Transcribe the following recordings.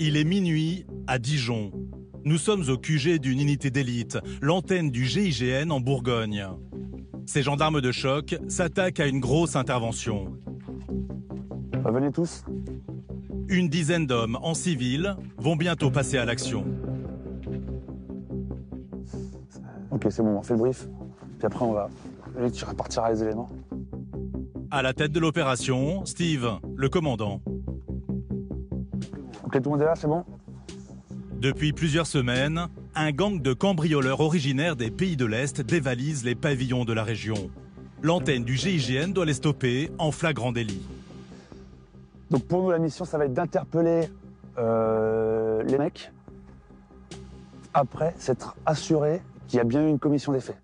Il est minuit à Dijon. Nous sommes au QG d'une unité d'élite, l'antenne du GIGN en Bourgogne. Ces gendarmes de choc s'attaquent à une grosse intervention. Venez tous. Une dizaine d'hommes en civil vont bientôt passer à l'action. Ok, c'est bon, on fait le brief. Puis après, on va répartir les éléments. À la tête de l'opération, Steve, le commandant. Ok, tout le monde est là, c'est bon? Depuis plusieurs semaines, un gang de cambrioleurs originaires des pays de l'Est dévalise les pavillons de la région. L'antenne du GIGN doit les stopper en flagrant délit. Donc pour nous, la mission, ça va être d'interpeller les mecs. Après, s'être assuré qu'il y a bien eu une commission des faits.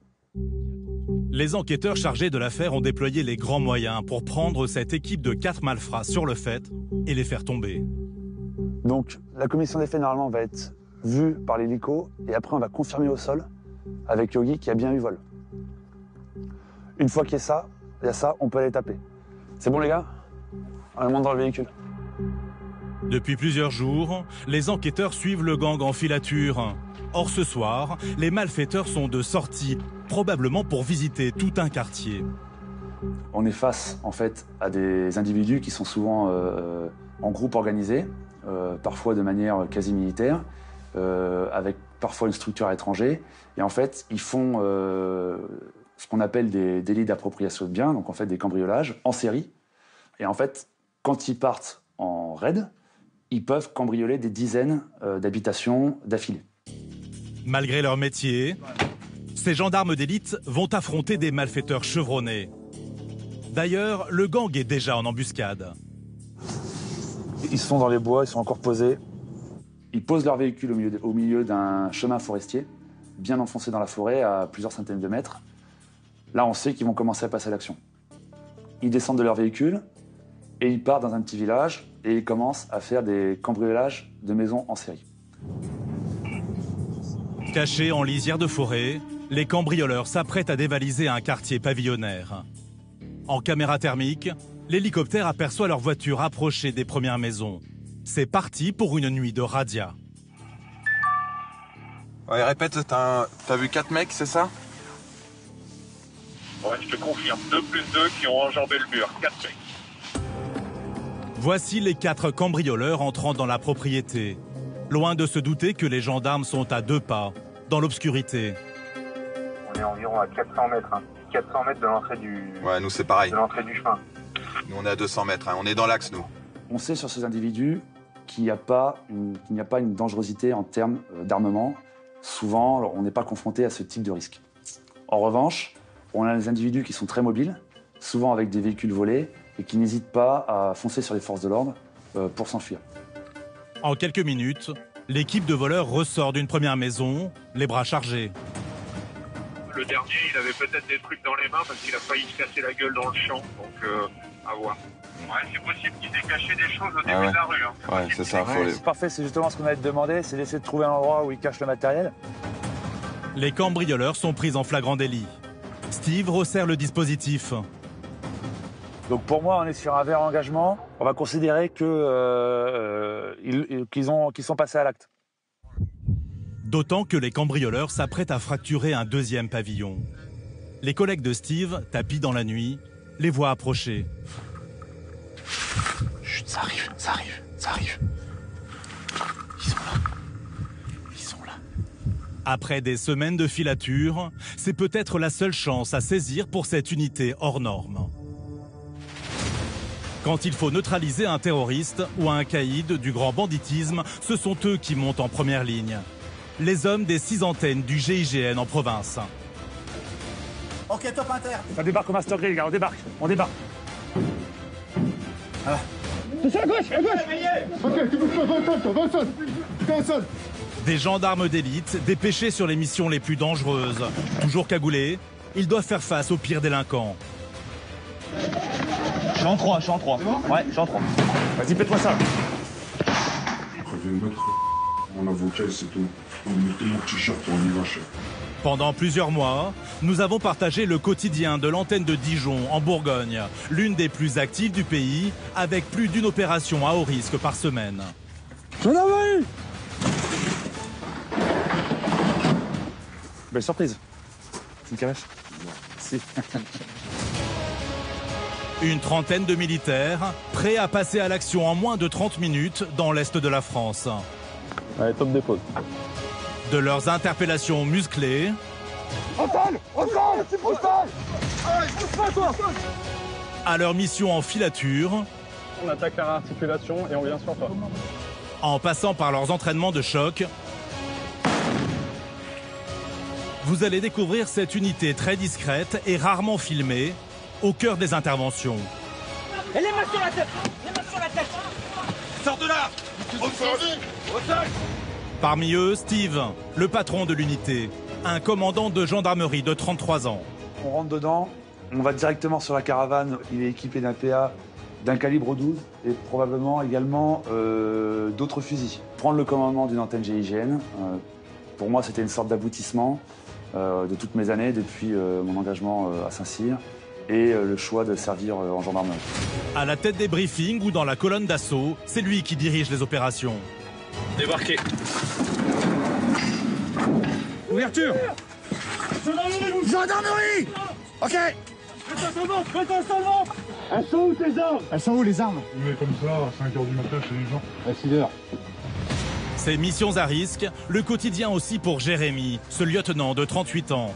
Les enquêteurs chargés de l'affaire ont déployé les grands moyens pour prendre cette équipe de 4 malfrats sur le fait et les faire tomber. Donc la commission des faits, normalement, va être vue par l'hélico et après, on va confirmer au sol avec Yogi qu'il y a bien eu vol. Une fois qu'il y a ça, on peut aller taper. C'est bon, les gars? On monte dans le véhicule. Depuis plusieurs jours, les enquêteurs suivent le gang en filature. Or ce soir, les malfaiteurs sont de sortie, probablement pour visiter tout un quartier. On est face en fait à des individus qui sont souvent en groupe organisé, parfois de manière quasi militaire, avec parfois une structure à l'étranger. Et en fait, ils font ce qu'on appelle des délits d'appropriation de biens, donc en fait des cambriolages en série. Et en fait, quand ils partent en raid, ils peuvent cambrioler des dizaines d'habitations d'affilée. Malgré leur métier, ces gendarmes d'élite vont affronter des malfaiteurs chevronnés. D'ailleurs, le gang est déjà en embuscade. Ils sont dans les bois, ils sont encore posés. Ils posent leur véhicule au milieu d'un chemin forestier, bien enfoncé dans la forêt à plusieurs centaines de mètres. Là, on sait qu'ils vont commencer à passer à l'action. Ils descendent de leur véhicule et ils partent dans un petit village et ils commencent à faire des cambriolages de maisons en série. Cachés en lisière de forêt, les cambrioleurs s'apprêtent à dévaliser un quartier pavillonnaire. En caméra thermique, l'hélicoptère aperçoit leur voiture approcher des premières maisons. C'est parti pour une nuit de razzia. Ouais, répète, t'as vu 4 mecs, c'est ça? Ouais, je te confirme. 2 plus 2 qui ont enjambé le mur. 4 mecs. Voici les 4 cambrioleurs entrant dans la propriété. Loin de se douter que les gendarmes sont à 2 pas, dans l'obscurité. On est environ à 400 mètres. 400 mètres de l'entrée du... Ouais, nous c'est pareil. De l'entrée du chemin. Nous on est à 200 mètres, on est dans l'axe nous. On sait sur ces individus qu'il n'y a pas une dangerosité en termes d'armement. Souvent, on n'est pas confronté à ce type de risque. En revanche, on a des individus qui sont très mobiles, souvent avec des véhicules volés, et qui n'hésitent pas à foncer sur les forces de l'ordre pour s'enfuir. En quelques minutes, l'équipe de voleurs ressort d'une première maison, les bras chargés. Le dernier, il avait peut-être des trucs dans les mains parce qu'il a failli se casser la gueule dans le champ. Donc, à voir. Ouais, c'est possible qu'il ait caché des choses au début de la rue. Hein. Ouais, c'est ça. C'est parfait, c'est justement ce qu'on allait te demander, c'est d'essayer de trouver un endroit où ils cachent le matériel. Les cambrioleurs sont pris en flagrant délit. Steve resserre le dispositif. Donc pour moi, on est sur un vert engagement. On va considérer qu'ils sont passés à l'acte. D'autant que les cambrioleurs s'apprêtent à fracturer un deuxième pavillon. Les collègues de Steve, tapis dans la nuit, les voient approcher. Chut, ça arrive. Ils sont là. Après des semaines de filature, c'est peut-être la seule chance à saisir pour cette unité hors norme. Quand il faut neutraliser un terroriste ou un caïd du grand banditisme, ce sont eux qui montent en première ligne. Les hommes des 6 antennes du GIGN en province. Ok, top inter. Ça débarque au Master Grill, les gars, on débarque. Voilà. C'est à gauche. Ok, tu bouges pas, va au sol. Des gendarmes d'élite dépêchés sur les missions les plus dangereuses. Toujours cagoulés, ils doivent faire face aux pires délinquants. Je suis en 3. Ouais, je suis en 3. Vas-y, pète-moi ça. Préviens mettre mon avocat et c'est tout. On met mon t-shirt, on y va, chef. Pendant plusieurs mois, nous avons partagé le quotidien de l'antenne de Dijon en Bourgogne, l'une des plus actives du pays, avec plus d'une opération à haut risque par semaine. Gendarmerie! Belle surprise. C'est une calèche? Si. Une trentaine de militaires, prêts à passer à l'action en moins de 30 minutes dans l'est de la France. Allez, top dépose. De leurs interpellations musclées à leur mission en filature, On attaque la réarticulation et on vient sur toi. en passant par leurs entraînements de choc, vous allez découvrir cette unité très discrète et rarement filmée au cœur des interventions. Et les mains sur la tête! Les mains sur la tête! Sors de là! Au sol! Au sol! Parmi eux, Steve, le patron de l'unité, un commandant de gendarmerie de 33 ans. On rentre dedans, on va directement sur la caravane. Il est équipé d'un PA d'un calibre 12 et probablement également d'autres fusils. Prendre le commandement d'une antenne GIGN, pour moi c'était une sorte d'aboutissement de toutes mes années depuis mon engagement à Saint-Cyr et le choix de servir en gendarmerie. À la tête des briefings ou dans la colonne d'assaut, c'est lui qui dirige les opérations. Débarquez! Ouverture! Gendarmerie! Ok! Elles sont où tes armes? Elles sont où les armes? On est comme ça, à 5h du matin chez les gens. À 6h. Ces missions à risque, le quotidien aussi pour Jérémy, ce lieutenant de 38 ans.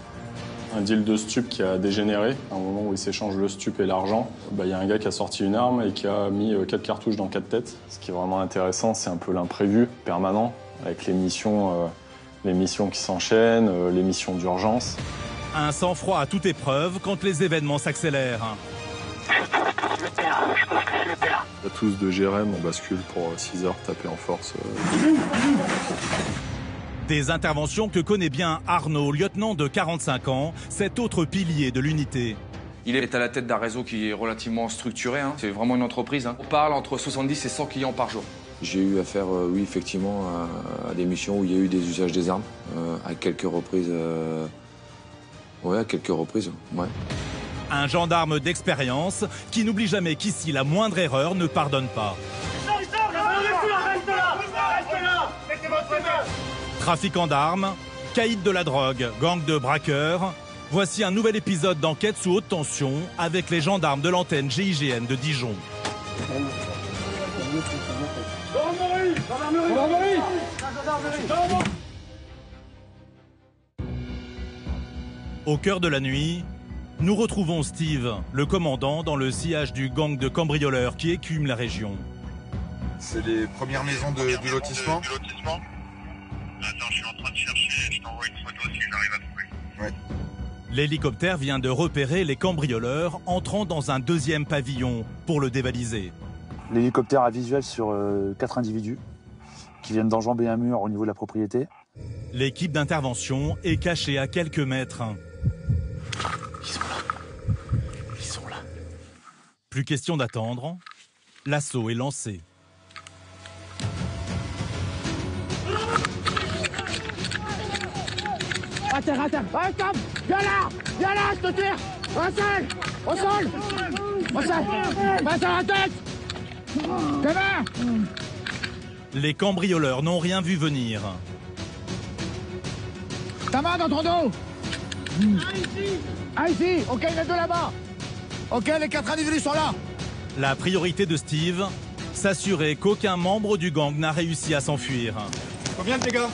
Un deal de stup qui a dégénéré. À un moment où ils s'échangent le stup et l'argent, il y a un gars qui a sorti une arme et qui a mis 4 cartouches dans 4 têtes. Ce qui est vraiment intéressant, c'est un peu l'imprévu permanent, avec les missions qui s'enchaînent, les missions d'urgence. Un sang-froid à toute épreuve quand les événements s'accélèrent. À tous de Jérém, on bascule pour 6 heures taper en force. Des interventions que connaît bien Arnaud, lieutenant de 45 ans, cet autre pilier de l'unité. Il est à la tête d'un réseau qui est relativement structuré, hein. C'est vraiment une entreprise. Hein. On parle entre 70 et 100 clients par jour. J'ai eu affaire, oui, effectivement, à des missions où il y a eu des usages des armes, à quelques reprises. Ouais, à quelques reprises, ouais. Un gendarme d'expérience qui n'oublie jamais qu'ici la moindre erreur ne pardonne pas. Trafiquant d'armes, caïd de la drogue, gang de braqueurs. Voici un nouvel épisode d'enquête sous haute tension avec les gendarmes de l'antenne GIGN de Dijon. Au cœur de la nuit, nous retrouvons Steve, le commandant, dans le sillage du gang de cambrioleurs qui écume la région. C'est les premières maisons du lotissement? Attends, je suis en train de chercher, je t'envoie une photo si j'arrive à trouver. Ouais. L'hélicoptère vient de repérer les cambrioleurs entrant dans un deuxième pavillon pour le dévaliser. L'hélicoptère a visuel sur 4 individus qui viennent d'enjamber un mur au niveau de la propriété. L'équipe d'intervention est cachée à quelques mètres. Ils sont là. Plus question d'attendre, l'assaut est lancé. À terre, à terre. Ouais, stop! Viens là, je te tire! Au sol! Passe à la tête! Tes mains! Les cambrioleurs n'ont rien vu venir. Ta main dans ton dos! Ah, ici! Ok, il y en a 2 là-bas! Ok, les 4 individus sont là! La priorité de Steve, s'assurer qu'aucun membre du gang n'a réussi à s'enfuir. Combien de dégâts?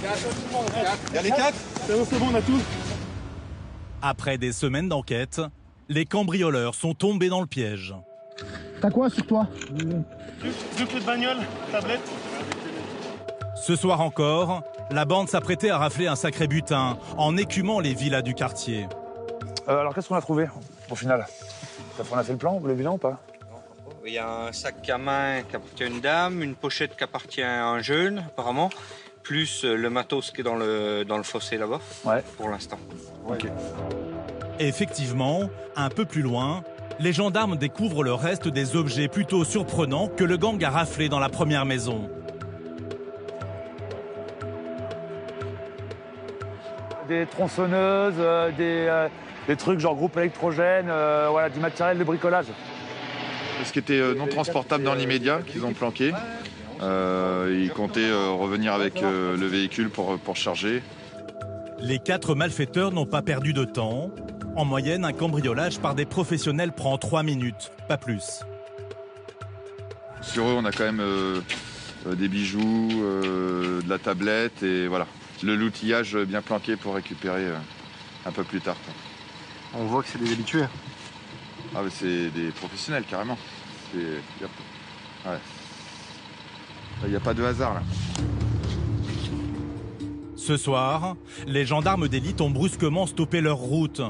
Il y a les 4? C'est bon, on a tout. Après des semaines d'enquête, les cambrioleurs sont tombés dans le piège. T'as quoi sur toi? 2 clés de bagnole, tablette. Ce soir encore, la bande s'apprêtait à rafler un sacré butin en écumant les villas du quartier. Alors qu'est-ce qu'on a trouvé au final? On a fait le plan, le bilan ou pas? Il y a un sac à main qui appartient à une dame, une pochette qui appartient à un jeune apparemment, plus le matos qui est dans le fossé là-bas, ouais. Pour l'instant. Ok. Effectivement, un peu plus loin, les gendarmes découvrent le reste des objets plutôt surprenants que le gang a raflés dans la première maison. Des tronçonneuses, des trucs genre groupe électrogène, voilà, du matériel de bricolage. Ce qui était non transportable dans l'immédiat, qu'ils ont planqué. Ils comptaient revenir avec le véhicule pour charger. Les 4 malfaiteurs n'ont pas perdu de temps. En moyenne, un cambriolage par des professionnels prend 3 minutes, pas plus. Sur eux, on a quand même des bijoux, de la tablette et voilà. L'outillage bien planqué pour récupérer un peu plus tard. On voit que c'est des habitués. Ah, mais c'est des professionnels, carrément. Il n'y a pas de hasard, là. Ce soir, les gendarmes d'élite ont brusquement stoppé leur route.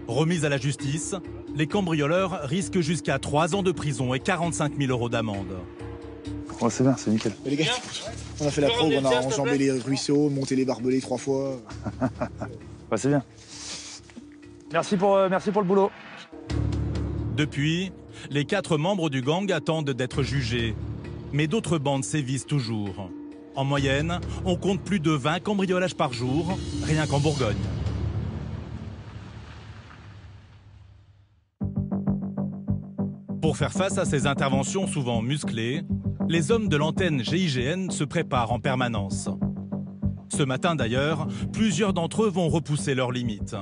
Remis à la justice, les cambrioleurs risquent jusqu'à 3 ans de prison et 45 000 € d'amende. Oh, c'est bien, c'est nickel. Mais les gars, on a fait la probe, on a enjambé les ruisseaux, monté les barbelés 3 fois. Ouais, c'est bien. Merci pour le boulot. Depuis, les 4 membres du gang attendent d'être jugés. Mais d'autres bandes sévissent toujours. En moyenne, on compte plus de 20 cambriolages par jour, rien qu'en Bourgogne. Pour faire face à ces interventions souvent musclées, les hommes de l'antenne GIGN se préparent en permanence. Ce matin d'ailleurs, plusieurs d'entre eux vont repousser leurs limites.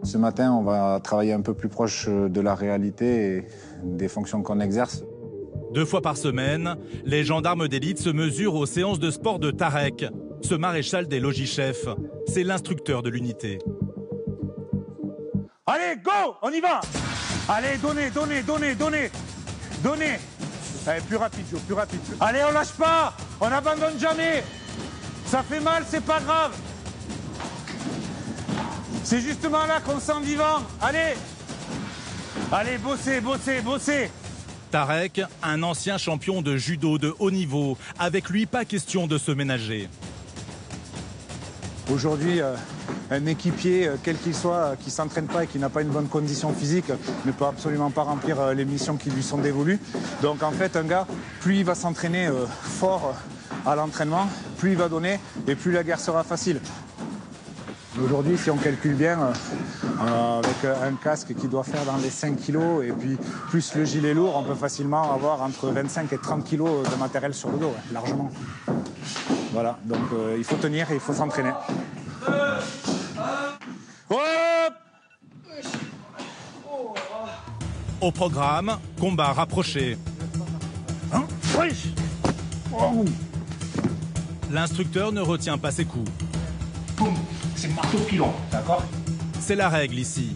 Ce matin, on va travailler un peu plus proche de la réalité et des fonctions qu'on exerce. 2 fois par semaine, les gendarmes d'élite se mesurent aux séances de sport de Tarek. Ce maréchal des logis-chefs, c'est l'instructeur de l'unité. Allez, go, on y va. Allez, donnez. Allez, plus rapide, Joe, plus rapide. Allez, on lâche pas, on n'abandonne jamais. Ça fait mal, c'est pas grave. C'est justement là qu'on se sent vivant. Allez, bossez. Tarek, un ancien champion de judo de haut niveau. Avec lui, pas question de se ménager. Aujourd'hui, un équipier, quel qu'il soit, qui ne s'entraîne pas et qui n'a pas une bonne condition physique, ne peut absolument pas remplir les missions qui lui sont dévolues. Donc en fait, un gars, plus il va s'entraîner fort à l'entraînement, plus il va donner et plus la guerre sera facile. Aujourd'hui, si on calcule bien, avec un casque qui doit faire dans les 5 kilos et puis plus le gilet lourd, on peut facilement avoir entre 25 et 30 kilos de matériel sur le dos, largement. Voilà, donc il faut tenir et il faut s'entraîner. Au programme, combat rapproché. L'instructeur ne retient pas ses coups. Boum, c'est marteau pilon, d'accord? C'est la règle ici.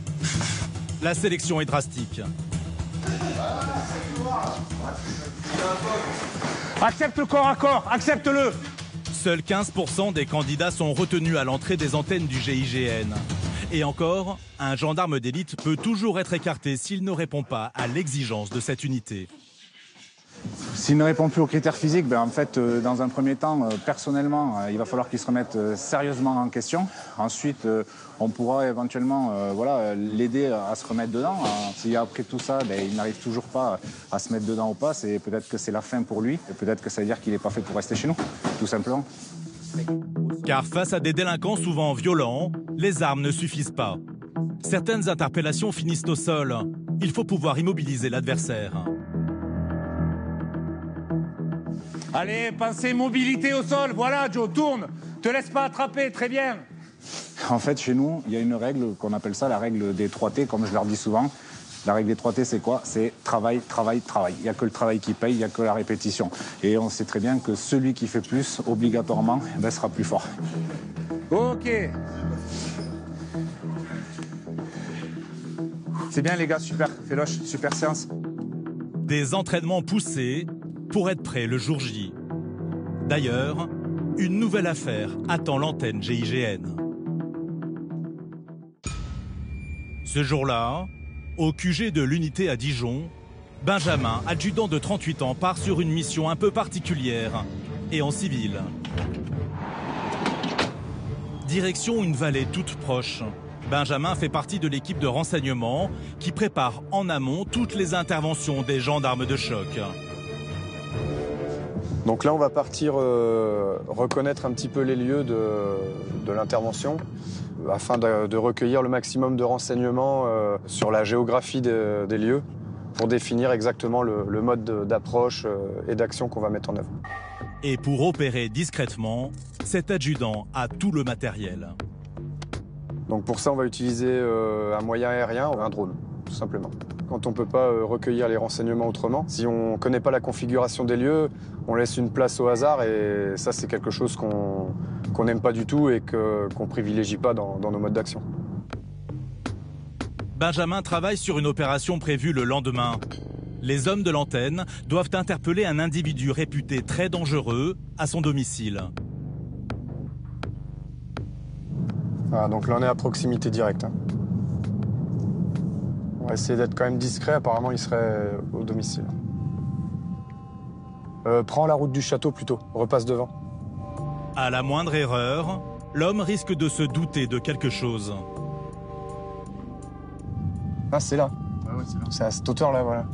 La sélection est drastique. Accepte le corps à corps, accepte-le. Seuls 15% des candidats sont retenus à l'entrée des antennes du GIGN. Et encore, un gendarme d'élite peut toujours être écarté s'il ne répond pas à l'exigence de cette unité. S'il ne répond plus aux critères physiques, en fait, dans un premier temps, personnellement, il va falloir qu'il se remette sérieusement en question. Ensuite, on pourra éventuellement l'aider à se remettre dedans. Si après tout ça, il n'arrive toujours pas à se mettre dedans ou pas, c'est peut-être que c'est la fin pour lui. Et peut-être que ça veut dire qu'il n'est pas fait pour rester chez nous, tout simplement. Car face à des délinquants souvent violents, les armes ne suffisent pas. Certaines interpellations finissent au sol. Il faut pouvoir immobiliser l'adversaire. Allez, pensez mobilité au sol. Voilà, Joe, tourne. Te laisse pas attraper, très bien. En fait, chez nous, il y a une règle qu'on appelle ça la règle des 3 T, comme je leur dis souvent. La règle des 3 T, c'est quoi? C'est travail, travail, travail. Il n'y a que le travail qui paye, il n'y a que la répétition. Et on sait très bien que celui qui fait plus, obligatoirement, sera plus fort. Ok. C'est bien, les gars, super. Féloche, super séance. Des entraînements poussés pour être prêt le jour J. D'ailleurs, une nouvelle affaire attend l'antenne GIGN. Ce jour-là, au QG de l'unité à Dijon, Benjamin, adjudant de 38 ans, part sur une mission un peu particulière et en civil. Direction une vallée toute proche. Benjamin fait partie de l'équipe de renseignement qui prépare en amont toutes les interventions des gendarmes de choc. Donc là, on va partir reconnaître un petit peu les lieux de l'intervention afin de recueillir le maximum de renseignements sur la géographie des lieux pour définir exactement le mode d'approche et d'action qu'on va mettre en œuvre. Et pour opérer discrètement, cet adjudant a tout le matériel. Donc pour ça, on va utiliser un moyen aérien, un drone, tout simplement. Quand on ne peut pas recueillir les renseignements autrement, si on ne connaît pas la configuration des lieux, on laisse une place au hasard et ça, c'est quelque chose qu'on n'aime pas du tout et qu'on ne privilégie pas dans nos modes d'action. Benjamin travaille sur une opération prévue le lendemain. Les hommes de l'antenne doivent interpeller un individu réputé très dangereux à son domicile. Voilà, donc là, on est à proximité directe. On va essayer d'être quand même discret. Apparemment, il serait au domicile. Prends la route du château plutôt. Repasse devant. À la moindre erreur, l'homme risque de se douter de quelque chose. Ah, c'est là. Ah ouais, c'est là. C'est à cette hauteur-là, voilà.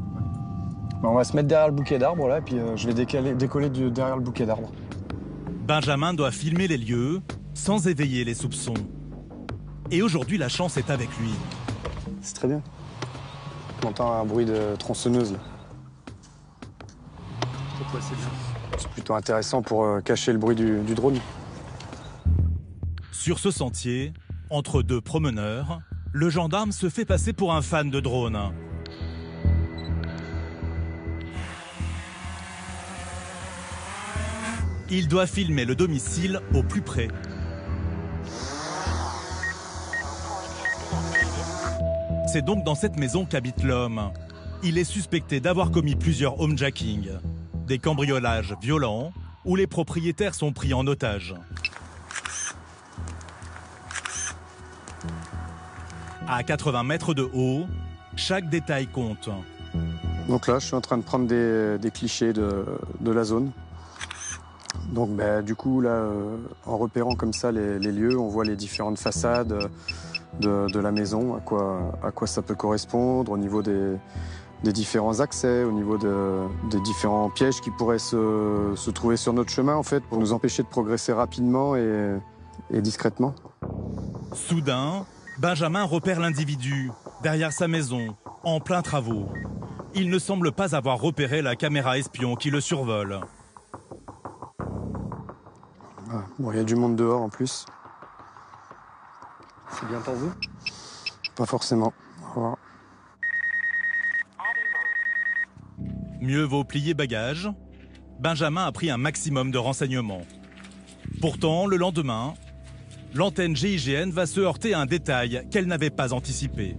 Bon, on va se mettre derrière le bouquet d'arbres, là, et puis je vais décoller derrière le bouquet d'arbres. Benjamin doit filmer les lieux sans éveiller les soupçons. Et aujourd'hui, la chance est avec lui. C'est très bien. On entend un bruit de tronçonneuse, là. Pourquoi c'est bien? C'est plutôt intéressant pour cacher le bruit du drone. Sur ce sentier, entre deux promeneurs, le gendarme se fait passer pour un fan de drone. Il doit filmer le domicile au plus près. C'est donc dans cette maison qu'habite l'homme. Il est suspecté d'avoir commis plusieurs homejacking, des cambriolages violents où les propriétaires sont pris en otage. À 80 mètres de haut, chaque détail compte. Donc là, je suis en train de prendre des clichés de la zone. Donc du coup, là, en repérant comme ça les lieux, on voit les différentes façades de la maison, à quoi ça peut correspondre, au niveau des différents accès, au niveau des différents pièges qui pourraient se trouver sur notre chemin, en fait, pour nous empêcher de progresser rapidement et discrètement. Soudain, Benjamin repère l'individu, derrière sa maison, en plein travaux. Il ne semble pas avoir repéré la caméra espion qui le survole. Ah, bon, il y a du monde dehors en plus. C'est bien pour vous? Pas forcément. On va voir. Mieux vaut plier bagages. Benjamin a pris un maximum de renseignements. Pourtant, le lendemain, l'antenne GIGN va se heurter à un détail qu'elle n'avait pas anticipé.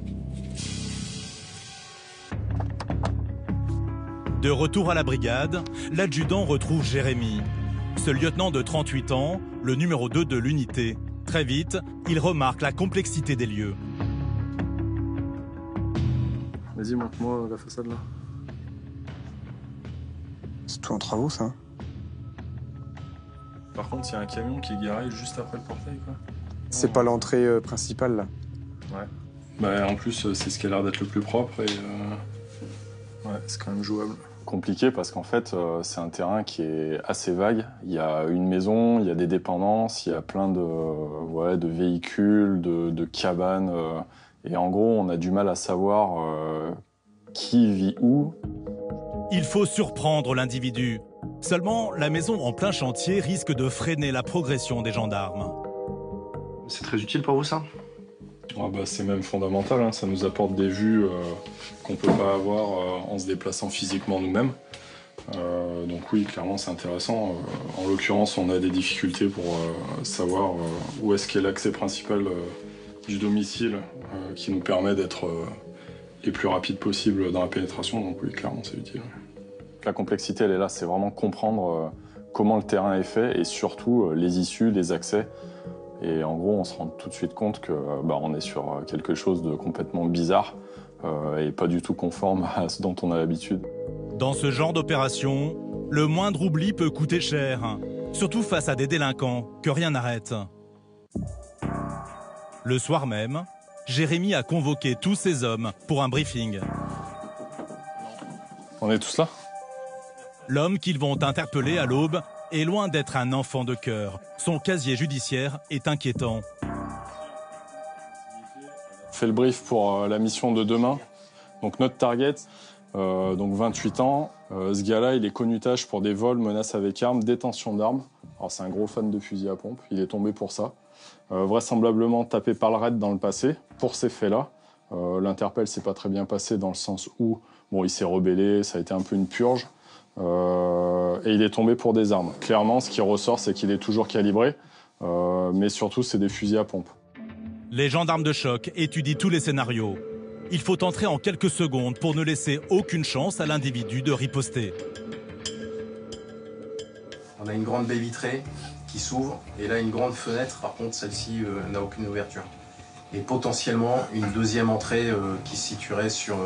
De retour à la brigade, l'adjudant retrouve Jérémy. Ce lieutenant de 38 ans, le numéro 2 de l'unité. Très vite, il remarque la complexité des lieux. Vas-y, montre-moi la façade là. C'est tout en travaux, ça. Par contre, il y a un camion qui est garé juste après le portail, quoi. C'est pas l'entrée principale, là. Ouais. Bah, en plus, c'est ce qui a l'air d'être le plus propre et ouais, c'est quand même jouable. Compliqué parce qu'en fait, c'est un terrain qui est assez vague. Il y a une maison, il y a des dépendances, il y a plein de véhicules, de cabanes. Et en gros, on a du mal à savoir qui vit où. Il faut surprendre l'individu. Seulement, la maison en plein chantier risque de freiner la progression des gendarmes. C'est très utile pour vous, ça? Ah bah, c'est même fondamental, hein. Ça nous apporte des vues qu'on ne peut pas avoir en se déplaçant physiquement nous-mêmes. Donc oui, clairement, c'est intéressant. En l'occurrence, on a des difficultés pour savoir où est-ce qu'est l'accès principal du domicile qui nous permet d'être les plus rapides possible dans la pénétration. Donc oui, clairement, c'est utile. La complexité, elle est là. C'est vraiment comprendre comment le terrain est fait et surtout les issues, les accès. Et en gros, on se rend tout de suite compte que on est sur quelque chose de complètement bizarre et pas du tout conforme à ce dont on a l'habitude. Dans ce genre d'opération, le moindre oubli peut coûter cher, surtout face à des délinquants que rien n'arrête. Le soir même, Jérémy a convoqué tous ses hommes pour un briefing. On est tous là? L'homme qu'ils vont interpeller à l'aube est loin d'être un enfant de cœur. Son casier judiciaire est inquiétant. On fait le brief pour la mission de demain. Donc notre target, donc 28 ans. Ce gars-là, il est connutage pour des vols, menaces avec armes, détention d'armes. Alors c'est un gros fan de fusil à pompe, il est tombé pour ça. Vraisemblablement tapé par le raid dans le passé pour ces faits-là. L'interpelle s'est pas très bien passé dans le sens où bon, il s'est rebellé, ça a été un peu une purge. Et il est tombé pour des armes. Clairement, ce qui ressort, c'est qu'il est toujours calibré, mais surtout, c'est des fusils à pompe. Les gendarmes de choc étudient tous les scénarios. Il faut entrer en quelques secondes pour ne laisser aucune chance à l'individu de riposter. On a une grande baie vitrée qui s'ouvre, et là une grande fenêtre, par contre celle-ci n'a aucune ouverture. Et potentiellement une deuxième entrée qui se situerait sur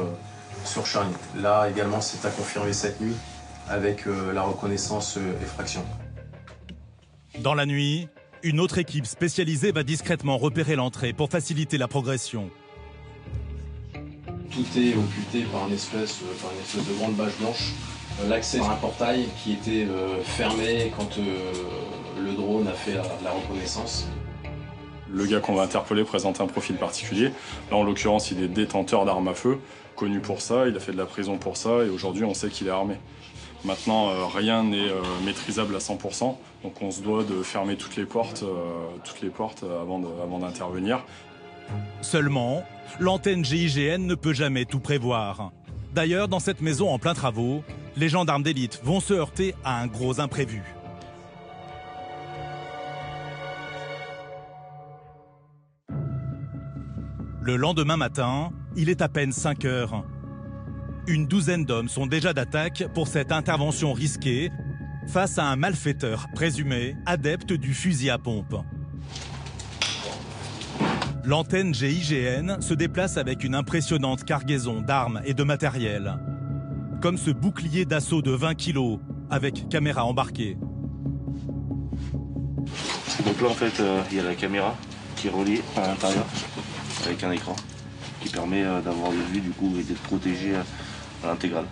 Charlie. Là également c'est à confirmer cette nuit avec la reconnaissance effraction. Dans la nuit, une autre équipe spécialisée va discrètement repérer l'entrée pour faciliter la progression. Tout est occulté par une espèce de grande bâche blanche. L'accès par un portail qui était fermé quand le drone a fait la reconnaissance. Le gars qu'on va interpeller présente un profil particulier. Là, en l'occurrence, il est détenteur d'armes à feu, connu pour ça, il a fait de la prison pour ça, et aujourd'hui, on sait qu'il est armé. Maintenant, rien n'est maîtrisable à 100%, donc on se doit de fermer toutes les portes avant d'intervenir. Seulement, l'antenne GIGN ne peut jamais tout prévoir. D'ailleurs, dans cette maison en plein travaux, les gendarmes d'élite vont se heurter à un gros imprévu. Le lendemain matin, il est à peine 5 heures. Une douzaine d'hommes sont déjà d'attaque pour cette intervention risquée face à un malfaiteur présumé adepte du fusil à pompe. L'antenne GIGN se déplace avec une impressionnante cargaison d'armes et de matériel. Comme ce bouclier d'assaut de 20 kg avec caméra embarquée. Donc là en fait il y a la caméra qui est reliée à l'intérieur avec un écran qui permet d'avoir des vues du coup et d'être protégé à l'intégrale.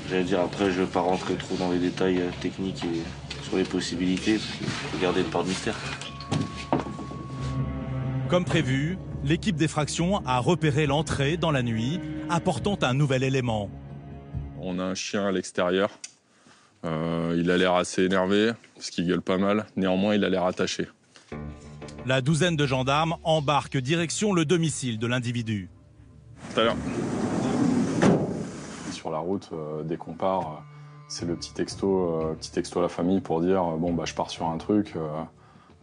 J'allais dire après je ne vais pas rentrer trop dans les détails techniques et sur les possibilités parce qu'il faut garder le part de mystère. Comme prévu, l'équipe d'effraction a repéré l'entrée dans la nuit, apportant un nouvel élément. On a un chien à l'extérieur. Il a l'air assez énervé, parce qu'il gueule pas mal. Néanmoins, il a l'air attaché. La douzaine de gendarmes embarquent direction le domicile de l'individu. Tout à l'heure. Sur la route, dès qu'on part, c'est le petit texto à la famille pour dire bon bah je pars sur un truc,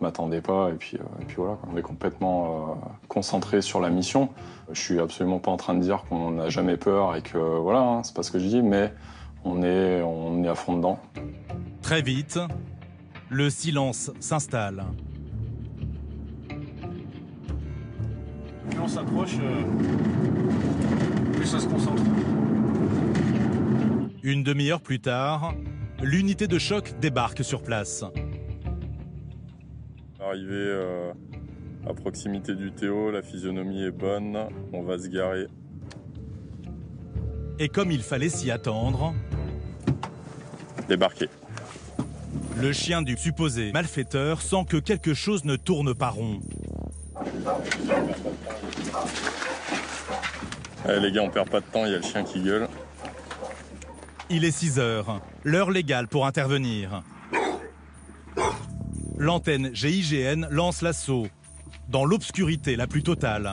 m'attendez pas et puis voilà. On est complètement concentré sur la mission. Je suis absolument pas en train de dire qu'on n'a jamais peur et que voilà, hein, c'est pas ce que je dis, mais on est à fond dedans. Très vite, le silence s'installe. Plus on s'approche, plus ça se concentre. Une demi-heure plus tard, l'unité de choc débarque sur place. Arrivé à proximité du Théo, la physionomie est bonne, on va se garer. Et comme il fallait s'y attendre... Débarqué. Le chien du supposé malfaiteur sent que quelque chose ne tourne pas rond. Allez les gars, on perd pas de temps, il y a le chien qui gueule. Il est 6 heures, l'heure légale pour intervenir. L'antenne GIGN lance l'assaut, dans l'obscurité la plus totale.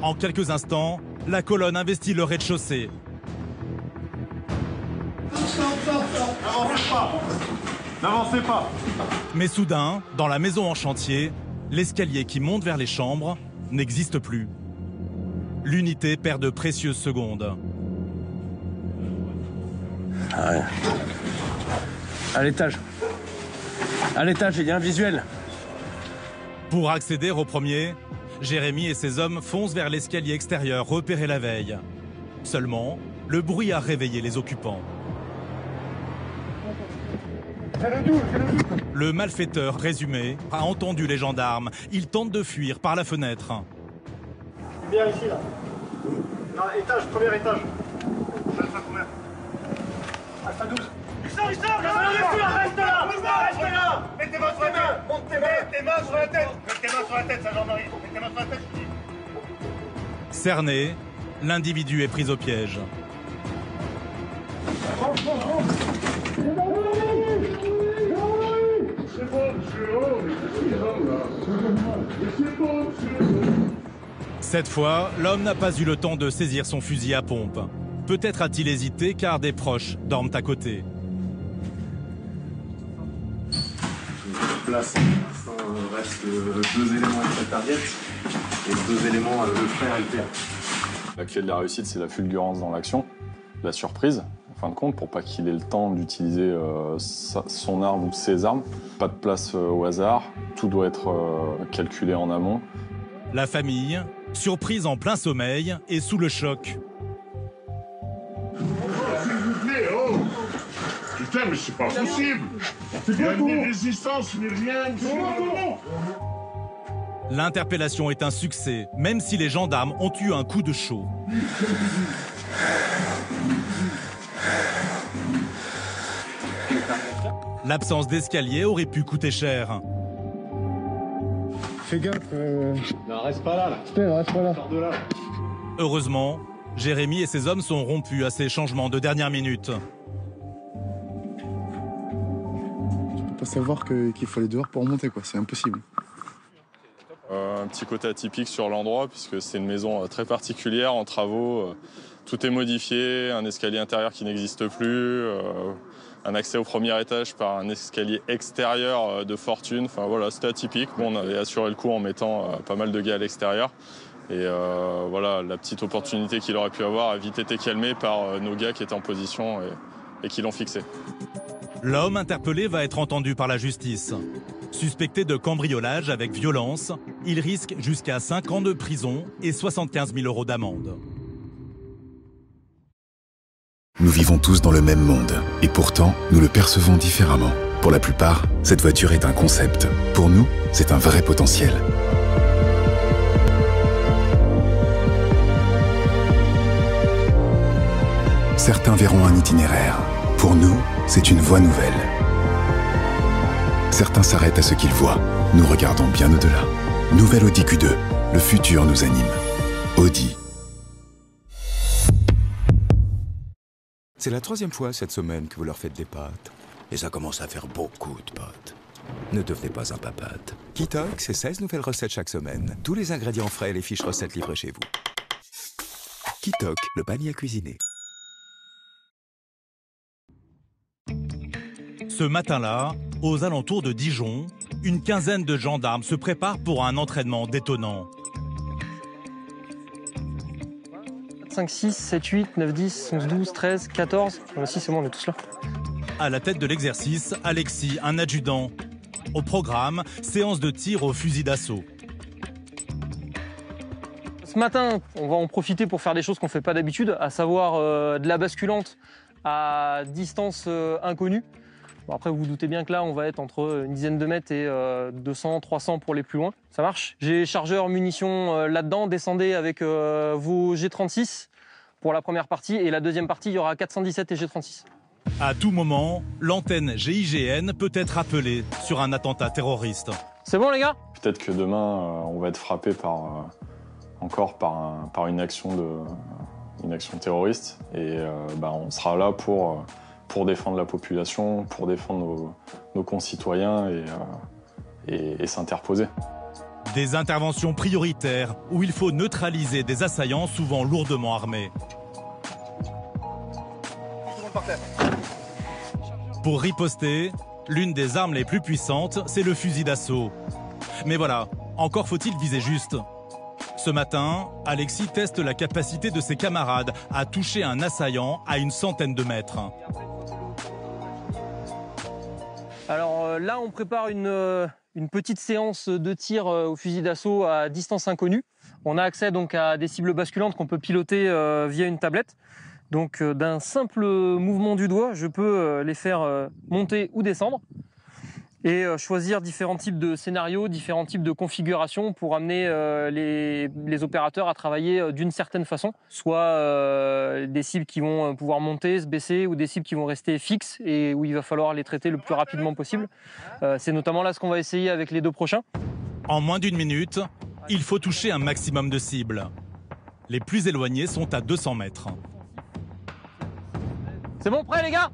En quelques instants, la colonne investit le rez-de-chaussée. N'avancez pas. Mais soudain, dans la maison en chantier, l'escalier qui monte vers les chambres n'existe plus. L'unité perd de précieuses secondes. Ah ouais. À l'étage, il y a un visuel. Pour accéder au premier, Jérémy et ses hommes foncent vers l'escalier extérieur repéré la veille. Seulement, le bruit a réveillé les occupants. Le malfaiteur présumé a entendu les gendarmes. Il tente de fuir par la fenêtre. Bien ici là. Non, étage, premier étage. Reste à 12. Il sort, reste là. Mettez tes mains sur la tête. Monte tes mains sur la tête. Mets tes mains sur la tête, ça gendarmerie. Mets tes mains sur la tête, je dis. Cerné, l'individu est pris au piège. Cette fois, l'homme n'a pas eu le temps de saisir son fusil à pompe. Peut-être a-t-il hésité car des proches dorment à côté. Place, pour l'instant, reste 2 éléments de cette target et 2 éléments, le frère et le père. La clé de la réussite, c'est la fulgurance dans l'action, la surprise, en fin de compte, pour pas qu'il ait le temps d'utiliser son arme ou ses armes. Pas de place au hasard, tout doit être calculé en amont. La famille, surprise en plein sommeil et sous le choc. S'il vous plaît, oh! Putain, mais c'est pas possible! Il n'y a ni résistance, ni rien. L'interpellation est un succès, même si les gendarmes ont eu un coup de chaud. L'absence d'escalier aurait pu coûter cher. Fais gaffe. Non, reste pas là. Reste pas là. Sors de là. Heureusement, Jérémy et ses hommes sont rompus à ces changements de dernière minute. Tu peux pas savoir qu'il faut aller dehors pour remonter, quoi. C'est impossible. Un petit côté atypique sur l'endroit, puisque c'est une maison très particulière, en travaux. Tout est modifié, un escalier intérieur qui n'existe plus, un accès au premier étage par un escalier extérieur de fortune. Enfin voilà, c'était atypique. Bon, on avait assuré le coup en mettant pas mal de gars à l'extérieur. Et voilà, la petite opportunité qu'il aurait pu avoir a vite été calmée par nos gars qui étaient en position et qui l'ont fixé. L'homme interpellé va être entendu par la justice. Suspecté de cambriolage avec violence, il risque jusqu'à 5 ans de prison et 75 000 € d'amende. Nous vivons tous dans le même monde, et pourtant, nous le percevons différemment. Pour la plupart, cette voiture est un concept. Pour nous, c'est un vrai potentiel. Certains verront un itinéraire. Pour nous, c'est une voie nouvelle. Certains s'arrêtent à ce qu'ils voient. Nous regardons bien au-delà. Nouvelle Audi Q2. Le futur nous anime. Audi. C'est la 3e fois cette semaine que vous leur faites des pâtes. Et ça commence à faire beaucoup de pâtes. Ne devenez pas un papate. Kitok, c'est 16 nouvelles recettes chaque semaine. Tous les ingrédients frais et les fiches recettes livrées chez vous. Kitok, le panier à cuisiner. Ce matin-là, aux alentours de Dijon, une quinzaine de gendarmes se préparent pour un entraînement détonnant. 5, 6, 7, 8, 9, 10, 11, 12, 13, 14. Si, c'est bon, on est tous là. À la tête de l'exercice, Alexis, un adjudant. Au programme, séance de tir au fusil d'assaut. Ce matin, on va en profiter pour faire des choses qu'on ne fait pas d'habitude, à savoir de la basculante à distance inconnue. Bon, après, vous vous doutez bien que là, on va être entre une dizaine de mètres et 200, 300 pour les plus loin. Ça marche. J'ai chargeur, munitions là-dedans. Descendez avec vos G36 pour la première partie. Et la deuxième partie, il y aura 417 et G36. À tout moment, l'antenne GIGN peut être appelée sur un attentat terroriste. C'est bon, les gars? Peut-être que demain, on va être frappé encore par une action terroriste. Et on sera là pour défendre la population, pour défendre nos concitoyens et s'interposer. Des interventions prioritaires où il faut neutraliser des assaillants souvent lourdement armés. Pour riposter, l'une des armes les plus puissantes, c'est le fusil d'assaut. Mais voilà, encore faut-il viser juste. Ce matin, Alexis teste la capacité de ses camarades à toucher un assaillant à une centaine de mètres. Alors là, on prépare une petite séance de tir au fusil d'assaut à distance inconnue. On a accès donc à des cibles basculantes qu'on peut piloter via une tablette. Donc d'un simple mouvement du doigt, je peux les faire monter ou descendre. et choisir différents types de scénarios, différents types de configurations pour amener les opérateurs à travailler d'une certaine façon, soit des cibles qui vont pouvoir monter, se baisser, ou des cibles qui vont rester fixes et où il va falloir les traiter le plus rapidement possible. C'est notamment là ce qu'on va essayer avec les 2 prochains. En moins d'1 minute, il faut toucher un maximum de cibles. Les plus éloignées sont à 200 mètres. C'est bon, prêt les gars?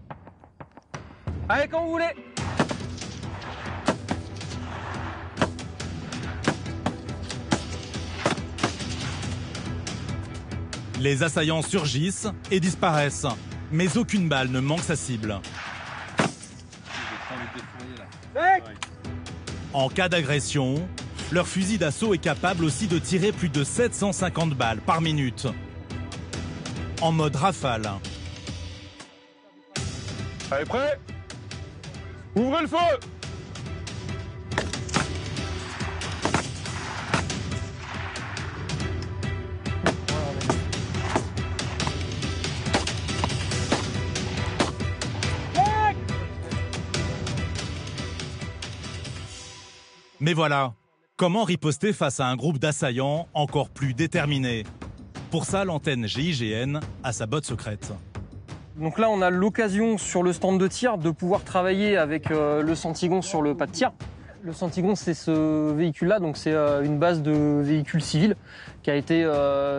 Allez, quand vous voulez. Les assaillants surgissent et disparaissent, mais aucune balle ne manque sa cible. En cas d'agression, leur fusil d'assaut est capable aussi de tirer plus de 750 balles par minute. En mode rafale. Allez, prêt? Ouvrez le feu! Mais voilà, comment riposter face à un groupe d'assaillants encore plus déterminés? Pour ça, l'antenne GIGN a sa botte secrète. Donc là, on a l'occasion sur le stand de tir de pouvoir travailler avec le Centigon sur le pas de tir. Le Centigon, c'est ce véhicule-là, donc c'est une base de véhicules civils qui a été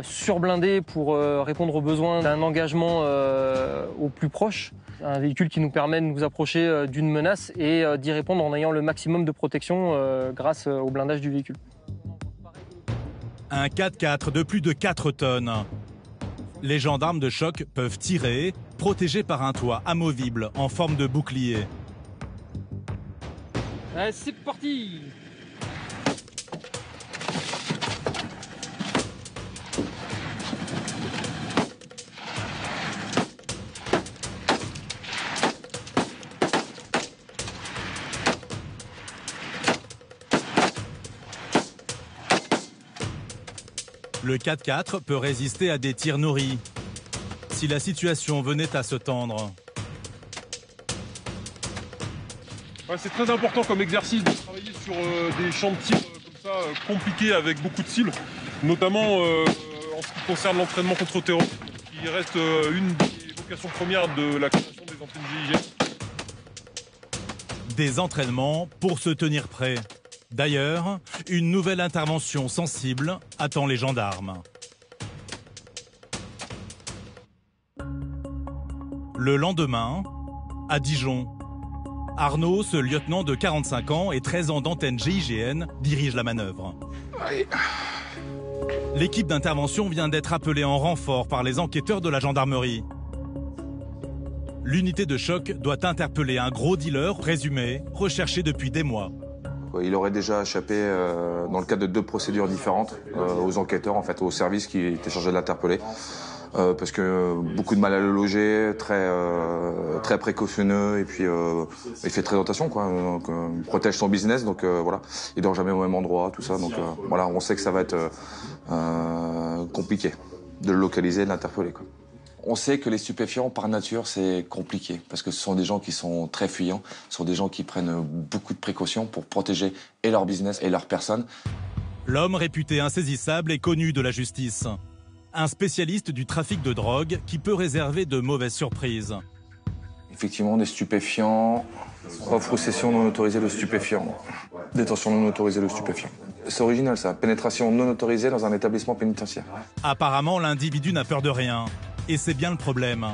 surblindée pour répondre aux besoins d'un engagement au plus proche. Un véhicule qui nous permet de nous approcher d'une menace et d'y répondre en ayant le maximum de protection grâce au blindage du véhicule. Un 4x4 de plus de 4 tonnes. Les gendarmes de choc peuvent tirer, protégés par un toit amovible en forme de bouclier. Allez, c'est parti! Le 4x4 peut résister à des tirs nourris. Si la situation venait à se tendre. Ouais, c'est très important comme exercice de travailler sur des champs de tir comme ça, compliqués avec beaucoup de cibles, notamment en ce qui concerne l'entraînement contre terrorisme, qui reste une des vocations premières de la création des antennes GIGN. Des entraînements pour se tenir prêt. D'ailleurs, une nouvelle intervention sensible attend les gendarmes. Le lendemain, à Dijon, Arnaud, ce lieutenant de 45 ans et 13 ans d'antenne GIGN, dirige la manœuvre. L'équipe d'intervention vient d'être appelée en renfort par les enquêteurs de la gendarmerie. L'unité de choc doit interpeller un gros dealer présumé, recherché depuis des mois. Il aurait déjà échappé dans le cadre de 2 procédures différentes aux enquêteurs, en fait, au service qui était chargé de l'interpeller. Parce que beaucoup de mal à le loger, très précautionneux, et puis il fait très attention, quoi. Donc, il protège son business, donc voilà. Il dort jamais au même endroit, tout ça. Donc voilà, on sait que ça va être compliqué de le localiser, de l'interpeller, quoi. On sait que les stupéfiants, par nature, c'est compliqué, parce que ce sont des gens qui sont très fuyants, ce sont des gens qui prennent beaucoup de précautions pour protéger et leur business et leur personne. L'homme réputé insaisissable est connu de la justice. Un spécialiste du trafic de drogue qui peut réserver de mauvaises surprises. Effectivement, des stupéfiants, offre ou cession non autorisée de stupéfiants, détention non autorisée de stupéfiants. C'est original ça, pénétration non autorisée dans un établissement pénitentiaire. Apparemment, l'individu n'a peur de rien. Et c'est bien le problème.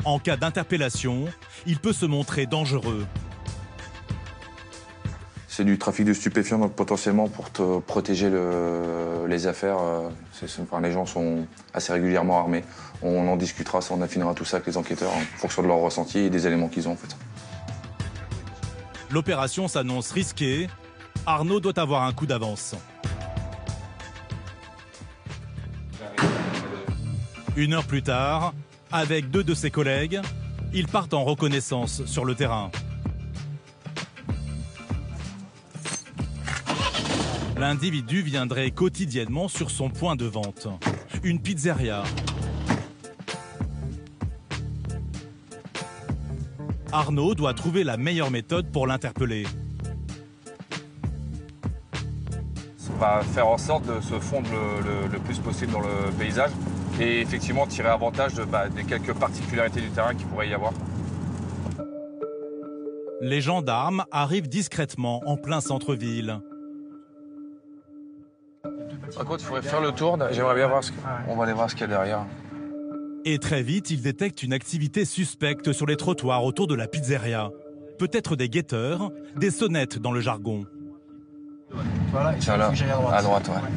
En cas d'interpellation, il peut se montrer dangereux. C'est du trafic de stupéfiants, donc potentiellement pour te protéger les affaires, les gens sont assez régulièrement armés. On en discutera, on affinera tout ça avec les enquêteurs en fonction de leur ressenti et des éléments qu'ils ont en fait. L'opération s'annonce risquée. Arnaud doit avoir un coup d'avance. Une heure plus tard, avec 2 de ses collègues, ils partent en reconnaissance sur le terrain. L'individu viendrait quotidiennement sur son point de vente, une pizzeria. Arnaud doit trouver la meilleure méthode pour l'interpeller. va faire en sorte de se fondre le plus possible dans le paysage et effectivement tirer avantage des quelques particularités du terrain qu'il pourrait y avoir. Les gendarmes arrivent discrètement en plein centre-ville. Par contre, il faudrait faire le tour. J'aimerais bien voir on va aller voir ce qu'il y a derrière. Et très vite, ils détectent une activité suspecte sur les trottoirs autour de la pizzeria. Peut-être des guetteurs, des sonnettes dans le jargon. Voilà, tiens là, à droite, ouais.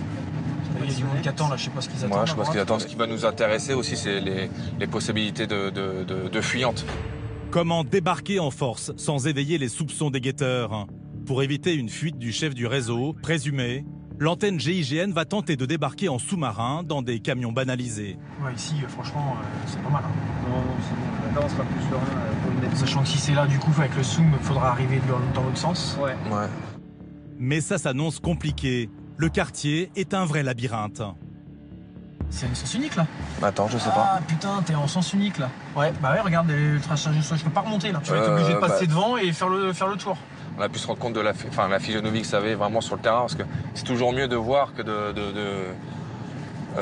Il y a du monde qui attend là, je sais pas ce qu'ils attendent. Moi, je sais pas ce qu'ils attendent. Ce qui va nous intéresser aussi, c'est les possibilités de fuyantes. Comment débarquer en force sans éveiller les soupçons des guetteurs? Pour éviter une fuite du chef du réseau, présumé, l'antenne GIGN va tenter de débarquer en sous-marin dans des camions banalisés. Ouais, ici, franchement, c'est pas mal. Hein. Non, c'est bon. Là, on sera plus serein pour le mettre. Sachant que si c'est là, du coup, avec le zoom, il faudra arriver dans l'autre sens. Ouais. Mais ça s'annonce compliqué. Le quartier est un vrai labyrinthe. C'est un sens unique là? Attends, je sais pas. Ah putain, t'es en sens unique là. Ouais, bah ouais, regarde, le traçage, je peux pas remonter là. Tu vas être obligé de passer devant et faire le tour. On a pu se rendre compte de la physionomie que ça avait vraiment sur le terrain, parce que c'est toujours mieux de voir que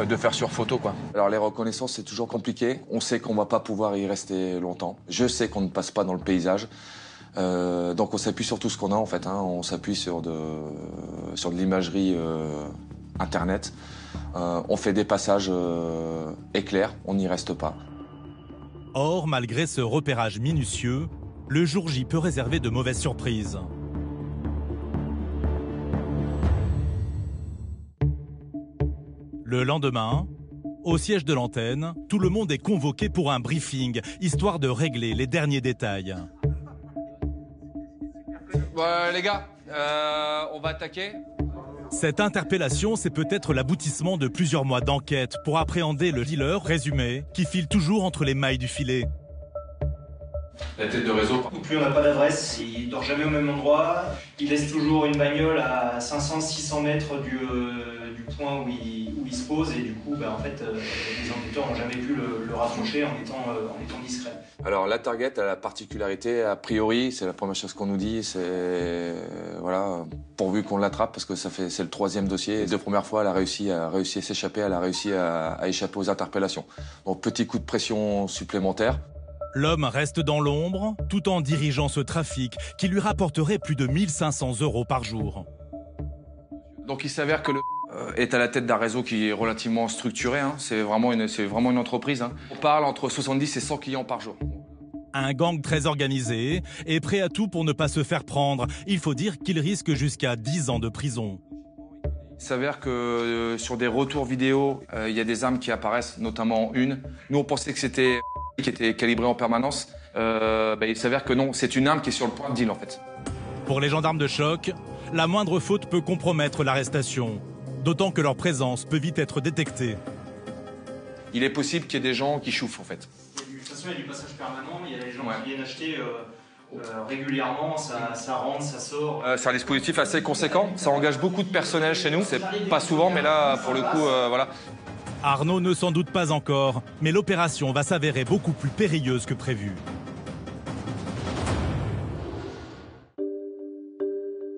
de faire sur photo, quoi. Alors les reconnaissances, c'est toujours compliqué. On sait qu'on va pas pouvoir y rester longtemps. Je sais qu'on ne passe pas dans le paysage. Donc on s'appuie sur tout ce qu'on a en fait. Hein. On s'appuie sur de l'imagerie internet. On fait des passages éclairs, on n'y reste pas. Or, malgré ce repérage minutieux, le jour J peut réserver de mauvaises surprises. Le lendemain, au siège de l'antenne, tout le monde est convoqué pour un briefing, histoire de régler les derniers détails. Les gars, on va attaquer. Cette interpellation, c'est peut-être l'aboutissement de plusieurs mois d'enquête pour appréhender le dealer résumé qui file toujours entre les mailles du filet. La tête de réseau. Plus on n'a pas d'adresse, il dort jamais au même endroit, il laisse toujours une bagnole à 500-600 mètres du point où il se pose et du coup, en fait, les enquêteurs n'ont jamais pu le rapprocher en étant discret. Alors la target a la particularité, a priori, c'est la première chose qu'on nous dit, c'est voilà, pourvu qu'on l'attrape parce que c'est le 3e dossier. Les 2 premières fois, elle a réussi à s'échapper, elle a réussi à échapper aux interpellations. Donc petit coup de pression supplémentaire. L'homme reste dans l'ombre tout en dirigeant ce trafic qui lui rapporterait plus de 1 500 € par jour. Donc il s'avère que le est à la tête d'un réseau qui est relativement structuré. Hein. C'est vraiment une entreprise. Hein. On parle entre 70 et 100 clients par jour. Un gang très organisé et prêt à tout pour ne pas se faire prendre. Il faut dire qu'il risque jusqu'à 10 ans de prison. Il s'avère que sur des retours vidéo, il y a des armes qui apparaissent, notamment une. Nous, on pensait que c'était qui était calibrée en permanence. Il s'avère que non, c'est une arme qui est sur le point de deal en fait. Pour les gendarmes de choc, la moindre faute peut compromettre l'arrestation. D'autant que leur présence peut vite être détectée. Il est possible qu'il y ait des gens qui chauffent en fait. De toute façon, il y a du passage permanent, il y a des gens qui viennent acheter régulièrement, ça rentre, ça sort. C'est un dispositif assez conséquent, ça engage beaucoup de personnel chez nous, c'est pas souvent mais là pour le coup, voilà. Arnaud ne s'en doute pas encore, mais l'opération va s'avérer beaucoup plus périlleuse que prévu.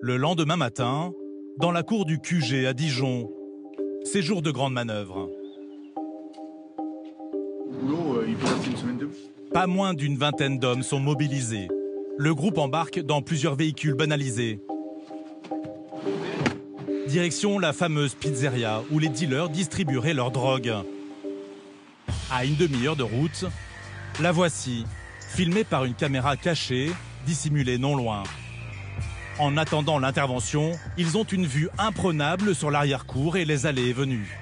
Le lendemain matin, dans la cour du QG à Dijon, c'est jour de grande manœuvre. Pas moins d'une vingtaine d'hommes sont mobilisés. Le groupe embarque dans plusieurs véhicules banalisés. Direction la fameuse pizzeria où les dealers distribueraient leur drogue. À une demi-heure de route, la voici, filmée par une caméra cachée, dissimulée non loin. En attendant l'intervention, ils ont une vue imprenable sur l'arrière-cour et les allées et venues.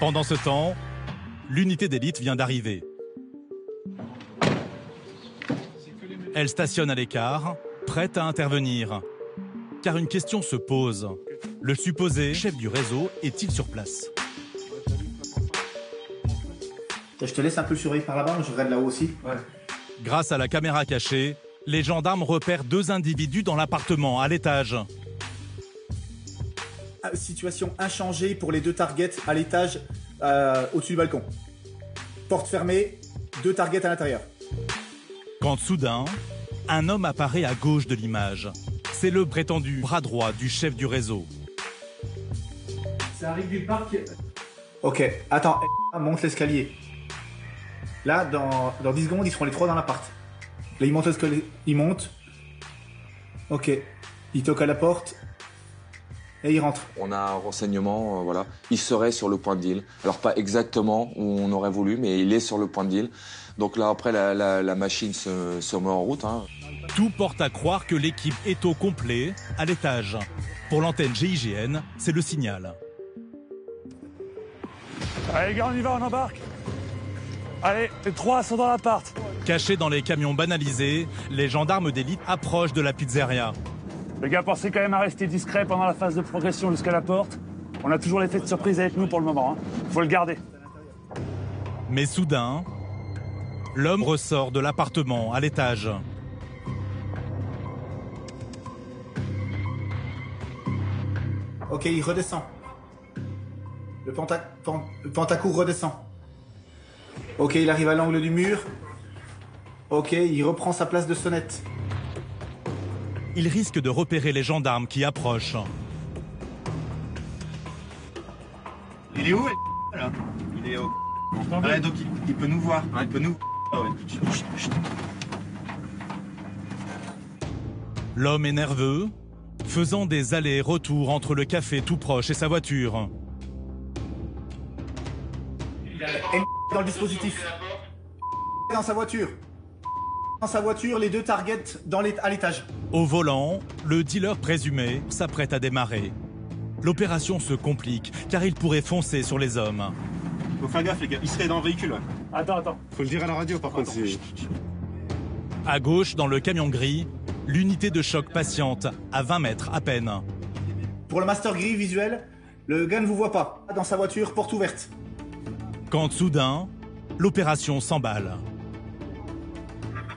Pendant ce temps, l'unité d'élite vient d'arriver. Elle stationne à l'écart, prête à intervenir. Car une question se pose. Le supposé chef du réseau est-il sur place? Je te laisse un peu surveiller par là-bas, je regarde là-haut aussi. Ouais. Grâce à la caméra cachée, les gendarmes repèrent 2 individus dans l'appartement, à l'étage. Situation inchangée pour les 2 targets à l'étage, au-dessus du balcon. Porte fermée, 2 targets à l'intérieur. Quand soudain, un homme apparaît à gauche de l'image. C'est le prétendu bras droit du chef du réseau. Ça arrive du parc. Ok, attends, monte l'escalier. Là, dans 10 secondes, ils seront les 3 dans l'appart. Là, ils montent l'escalier. Ils montent. Ok. Ils toquent à la porte. Et ils rentrent. On a un renseignement, voilà. Il serait sur le point de deal. Alors pas exactement où on aurait voulu, mais il est sur le point de deal. Donc là, après, la machine se met en route. Hein. Tout porte à croire que l'équipe est au complet, à l'étage. Pour l'antenne GIGN, c'est le signal. Allez les gars, on y va, on embarque. Allez, les 3 sont dans l'appart. Cachés dans les camions banalisés, les gendarmes d'élite approchent de la pizzeria. Les gars, pensez quand même à rester discret pendant la phase de progression jusqu'à la porte. On a toujours l'effet de surprise avec nous pour le moment. Faut le garder. Mais soudain, l'homme ressort de l'appartement à l'étage. Ok, il redescend. Le pantacourt redescend. Ok, il arrive à l'angle du mur. Ok, il reprend sa place de sonnette. Il risque de repérer les gendarmes qui approchent. Il est où là? Il est au... Ouais, donc il peut nous voir. Il peut nous... Ah ouais. L'homme est nerveux, faisant des allers-retours entre le café tout proche et sa voiture. Dans le dispositif. Dans sa voiture. Dans sa voiture, les 2 targets à l'étage. Au volant, le dealer présumé s'apprête à démarrer. L'opération se complique car il pourrait foncer sur les hommes. Faut faire gaffe les gars, il serait dans le véhicule. Ouais. Attends. Faut le dire à la radio par contre. À gauche, dans le camion gris, l'unité de choc patiente à 20 mètres à peine. Pour le master gris visuel, le gars ne vous voit pas. Dans sa voiture, porte ouverte. Quand soudain, l'opération s'emballe.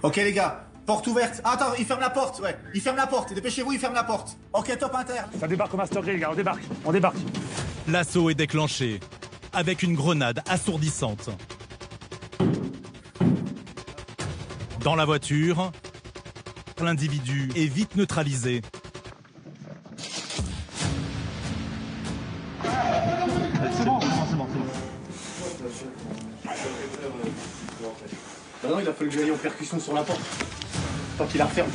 Ok les gars, porte ouverte. Ah, attends, il ferme la porte, ouais. Il ferme la porte, dépêchez-vous, il ferme la porte. Ok, top interne. Ça débarque au master gris, les gars, on débarque. L'assaut est déclenché, avec une grenade assourdissante. Dans la voiture, l'individu est vite neutralisé. C'est bon. Non, il a fallu que j'aille en percussion sur la porte. Tant qu'il la referme.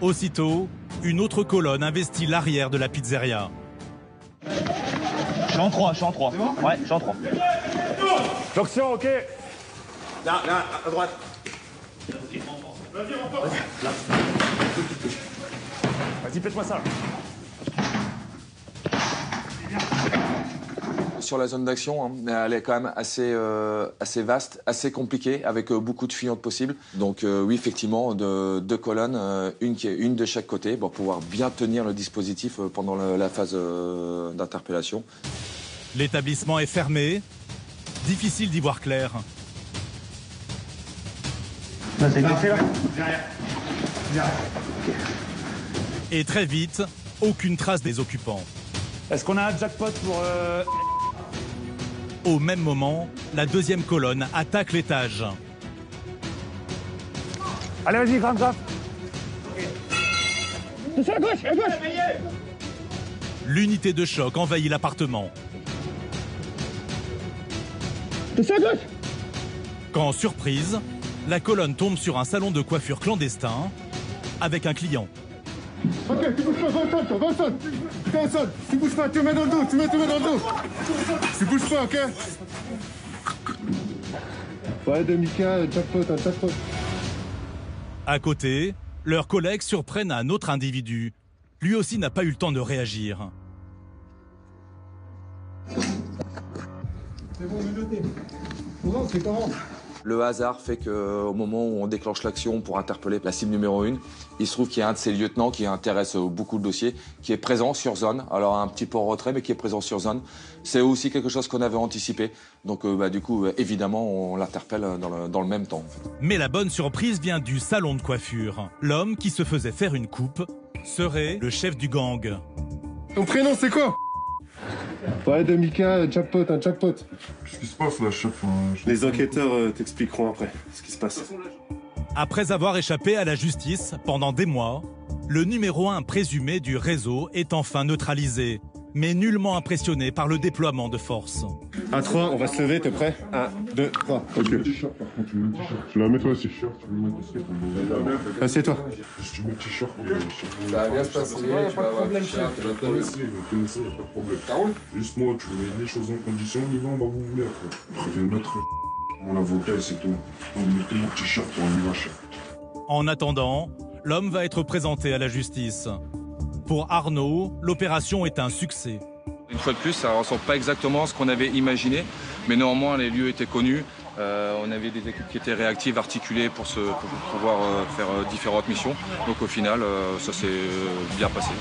Aussitôt, une autre colonne investit l'arrière de la pizzeria. Je suis en 3. C'est bon? Ouais, je suis en 3. Jonction, ok. Là, à droite. Vas-y, pète-moi ça. Sur la zone d'action, hein, elle est quand même assez vaste, assez compliquée, avec beaucoup de fuyantes possibles. Donc oui, effectivement, 2 colonnes, une de chaque côté, pour pouvoir bien tenir le dispositif pendant la phase d'interpellation. L'établissement est fermé, difficile d'y voir clair. Là, c'est fait là. Et très vite, aucune trace des occupants. Est-ce qu'on a un jackpot pour... Au même moment, la 2e colonne attaque l'étage. Allez, vas-y, grimpe. C'est à gauche. L'unité de choc envahit l'appartement. C'est à gauche. Quand, surprise, la colonne tombe sur un salon de coiffure clandestin avec un client. Ok, tu bouges pas, va au sol. T'es au sol. Tu bouges pas, tu mets dans le dos, tu mets dans le dos. Tu bouges pas, ok? Ouais, demi-cas, jackpot, un jackpot. À côté, leurs collègues surprennent un autre individu. Lui aussi n'a pas eu le temps de réagir. C'est bon, menotté. Non, c'est comment? Le hasard fait qu'au moment où on déclenche l'action pour interpeller la cible numéro 1, il se trouve qu'il y a un de ces lieutenants qui intéresse beaucoup le dossier, qui est présent sur zone, alors un petit peu en retrait, mais qui est présent sur zone. C'est aussi quelque chose qu'on avait anticipé, donc du coup, évidemment, on l'interpelle dans le même temps. En fait. Mais la bonne surprise vient du salon de coiffure. L'homme qui se faisait faire une coupe serait le chef du gang. Ton prénom, c'est quoi? Ouais, demi-cas, jackpot, un jackpot. Qu'est-ce qui se passe là, chef? Les enquêteurs t'expliqueront après ce qui se passe. Après avoir échappé à la justice pendant des mois, le numéro 1 présumé du réseau est enfin neutralisé, mais nullement impressionné par le déploiement de force. À 3, on va se lever, t'es prêt 1, 2, 3. Ok. Tu la mets toi aussi. Assieds-toi. Si tu mets le t-shirt, ça va bien se passer. Il n'y a pas de problème, chef. Il n'y a pas de problème. Juste moi, tu mets les choses en condition, devant, bah vous voulez après. Préviens le maître, mon avocat, c'est tout. On met mon t-shirt, on y va, chef. En attendant, l'homme va être présenté à la justice. Pour Arnaud, l'opération est un succès. Une fois de plus, ça ne ressemble pas exactement à ce qu'on avait imaginé, mais néanmoins les lieux étaient connus. On avait des équipes qui étaient réactives, articulées pour pouvoir faire différentes missions. Donc au final, ça s'est bien passé.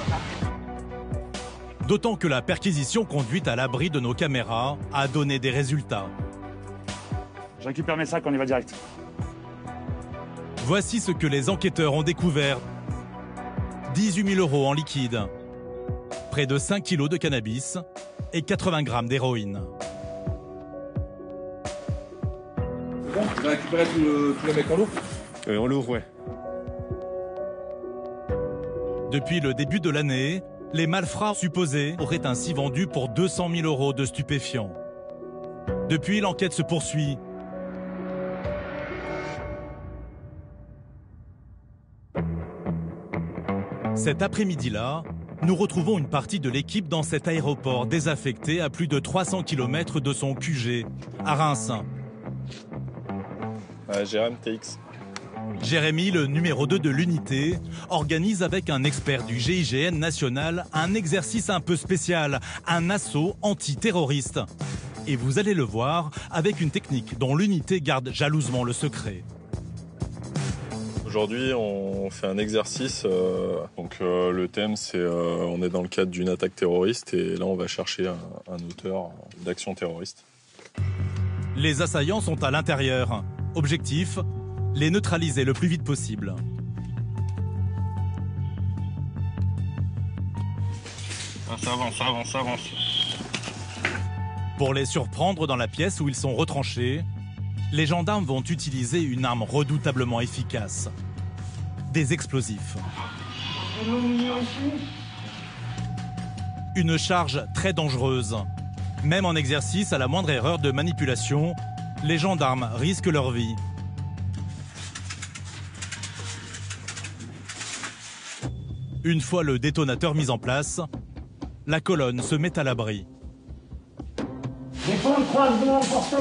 D'autant que la perquisition conduite à l'abri de nos caméras a donné des résultats. Je récupère mes sacs, on y va direct. Voici ce que les enquêteurs ont découvert. 18 000 € en liquide, près de 5 kilos de cannabis et 80 grammes d'héroïne. C'est bon, tu vas récupérer tous les mecs en lourd En lourd, ouais. Depuis le début de l'année, les malfrats supposés auraient ainsi vendu pour 200 000 € de stupéfiants. Depuis, l'enquête se poursuit. Cet après-midi-là, nous retrouvons une partie de l'équipe dans cet aéroport désaffecté à plus de 300 km de son QG, à Reims. Jérém TX. Jérémy, le numéro 2 de l'unité, organise avec un expert du GIGN national un exercice un peu spécial, un assaut antiterroriste. Et vous allez le voir avec une technique dont l'unité garde jalousement le secret. Aujourd'hui, on fait un exercice. Le thème, c'est on est dans le cadre d'une attaque terroriste et là, on va chercher un auteur d'action terroriste. Les assaillants sont à l'intérieur. Objectif, les neutraliser le plus vite possible. Ça avance. Pour les surprendre dans la pièce où ils sont retranchés, les gendarmes vont utiliser une arme redoutablement efficace. Des explosifs. Une charge très dangereuse. Même en exercice, à la moindre erreur de manipulation, les gendarmes risquent leur vie. Une fois le détonateur mis en place, la colonne se met à l'abri. Défendre, croisement, emporté.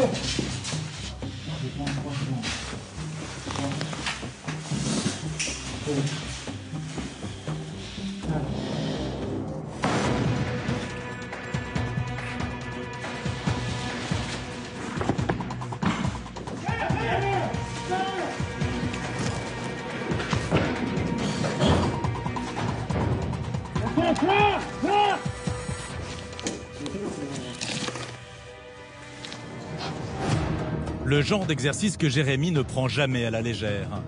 Le genre d'exercice que Jérémy ne prend jamais à la légère.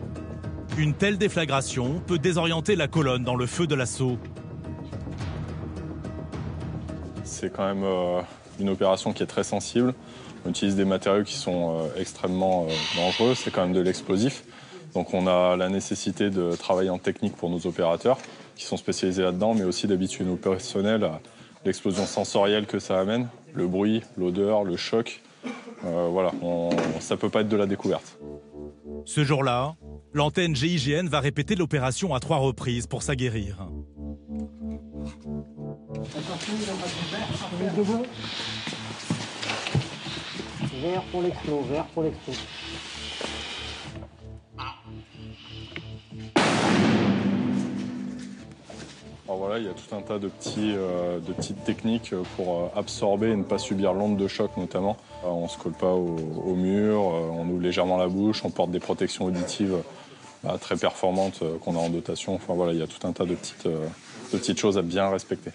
Une telle déflagration peut désorienter la colonne dans le feu de l'assaut. C'est quand même une opération qui est très sensible. On utilise des matériaux qui sont extrêmement dangereux, c'est quand même de l'explosif. Donc on a la nécessité de travailler en technique pour nos opérateurs qui sont spécialisés là-dedans, mais aussi d'habitude opérationnelle, l'explosion sensorielle que ça amène, le bruit, l'odeur, le choc. Ça peut pas être de la découverte. Ce jour-là, l'antenne GIGN va répéter l'opération à 3 reprises pour s'aguerrir. Vert pour l'explos, vert pour l'explos. Alors voilà, il y a tout un tas de petites techniques pour absorber et ne pas subir l'onde de choc notamment. On ne se colle pas au mur, on ouvre légèrement la bouche, on porte des protections auditives très performantes qu'on a en dotation. Enfin voilà, il y a tout un tas de petites choses à bien respecter.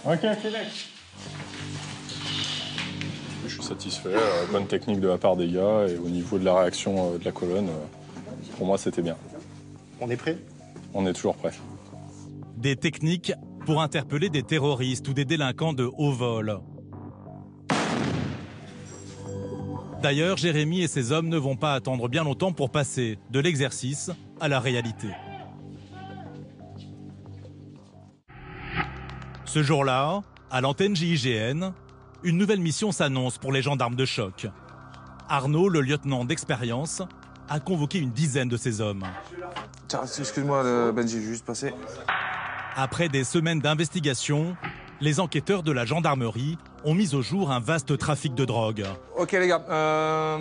Ok, c'est net. Je suis satisfait, bonne technique de la part des gars et au niveau de la réaction de la colonne, pour moi c'était bien. On est prêt ? On est toujours prêt. Des techniques pour interpeller des terroristes ou des délinquants de haut vol. D'ailleurs, Jérémy et ses hommes ne vont pas attendre bien longtemps pour passer de l'exercice à la réalité. Ce jour-là, à l'antenne JIGN, une nouvelle mission s'annonce pour les gendarmes de choc. Arnaud, le lieutenant d'expérience, a convoqué une dizaine de ses hommes. Tiens, excuse-moi, Benji, juste passer. Après des semaines d'investigation, les enquêteurs de la gendarmerie ont mis au jour un vaste trafic de drogue. Ok les gars,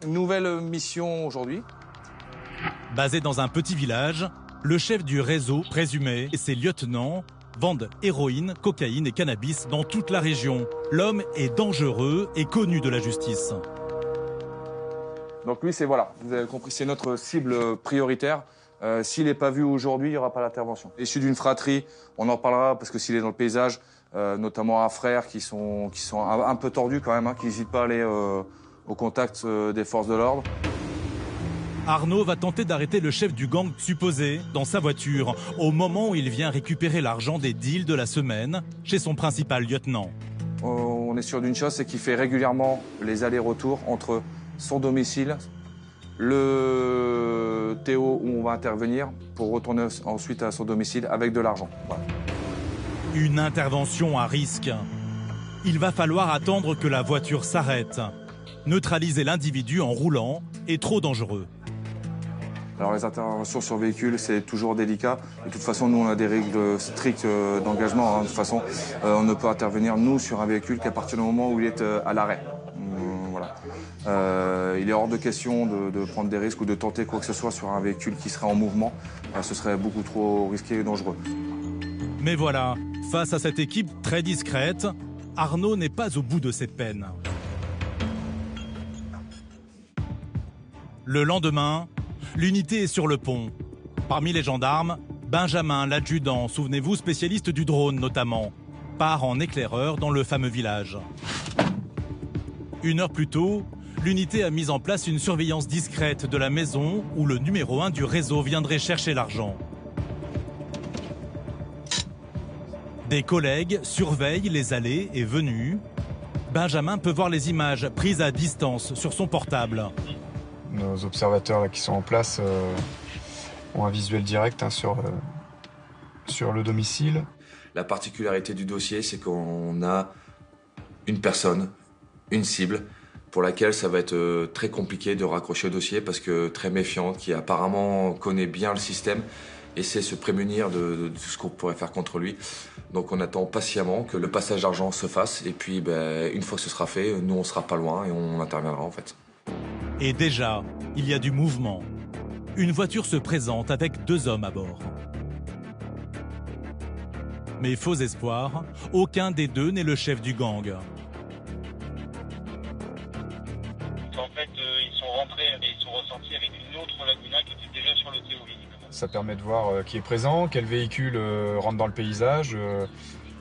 nouvelle mission aujourd'hui. Basé dans un petit village, le chef du réseau présumé et ses lieutenants vendent héroïne, cocaïne et cannabis dans toute la région. L'homme est dangereux et connu de la justice. Donc lui, c'est voilà, vous avez compris, c'est notre cible prioritaire. S'il n'est pas vu aujourd'hui, il n'y aura pas d'intervention. Issu d'une fratrie, on en parlera parce que s'il est dans le paysage, notamment un frère qui sont un peu tordus quand même, qui n'hésitent pas à aller au contact des forces de l'ordre. Arnaud va tenter d'arrêter le chef du gang supposé dans sa voiture au moment où il vient récupérer l'argent des deals de la semaine chez son principal lieutenant. On est sûr d'une chose, c'est qu'il fait régulièrement les allers-retours entre son domicile, le Théo où on va intervenir pour retourner ensuite à son domicile avec de l'argent. Voilà. Une intervention à risque. Il va falloir attendre que la voiture s'arrête. Neutraliser l'individu en roulant est trop dangereux. Alors les interventions sur véhicule, c'est toujours délicat. De toute façon, nous, on a des règles strictes d'engagement. De toute façon, on ne peut intervenir, nous, sur un véhicule qu'à partir du moment où il est à l'arrêt. Voilà. Il est hors de question de prendre des risques ou de tenter quoi que ce soit sur un véhicule qui serait en mouvement. Ce serait beaucoup trop risqué et dangereux. Mais voilà, face à cette équipe très discrète, Arnaud n'est pas au bout de ses peines. Le lendemain, l'unité est sur le pont. Parmi les gendarmes, Benjamin, l'adjudant, souvenez-vous, spécialiste du drone notamment, part en éclaireur dans le fameux village. 1 heure plus tôt, l'unité a mis en place une surveillance discrète de la maison où le numéro 1 du réseau viendrait chercher l'argent. Des collègues surveillent les allées et venues. Benjamin peut voir les images prises à distance sur son portable. Nos observateurs là, qui sont en place ont un visuel direct sur le domicile. La particularité du dossier, c'est qu'on a une personne, une cible, pour laquelle ça va être très compliqué de raccrocher au dossier parce que très méfiante, qui apparemment connaît bien le système et sait se prémunir de ce qu'on pourrait faire contre lui. Donc on attend patiemment que le passage d'argent se fasse et puis une fois que ce sera fait, nous on sera pas loin et on interviendra en fait. Et déjà, il y a du mouvement. Une voiture se présente avec 2 hommes à bord. Mais faux espoir, aucun des 2 n'est le chef du gang. En fait, ils sont rentrés et ils sont ressortis avec une autre Laguna qui était déjà sur le Théo. Ça permet de voir qui est présent, quel véhicule rentre dans le paysage.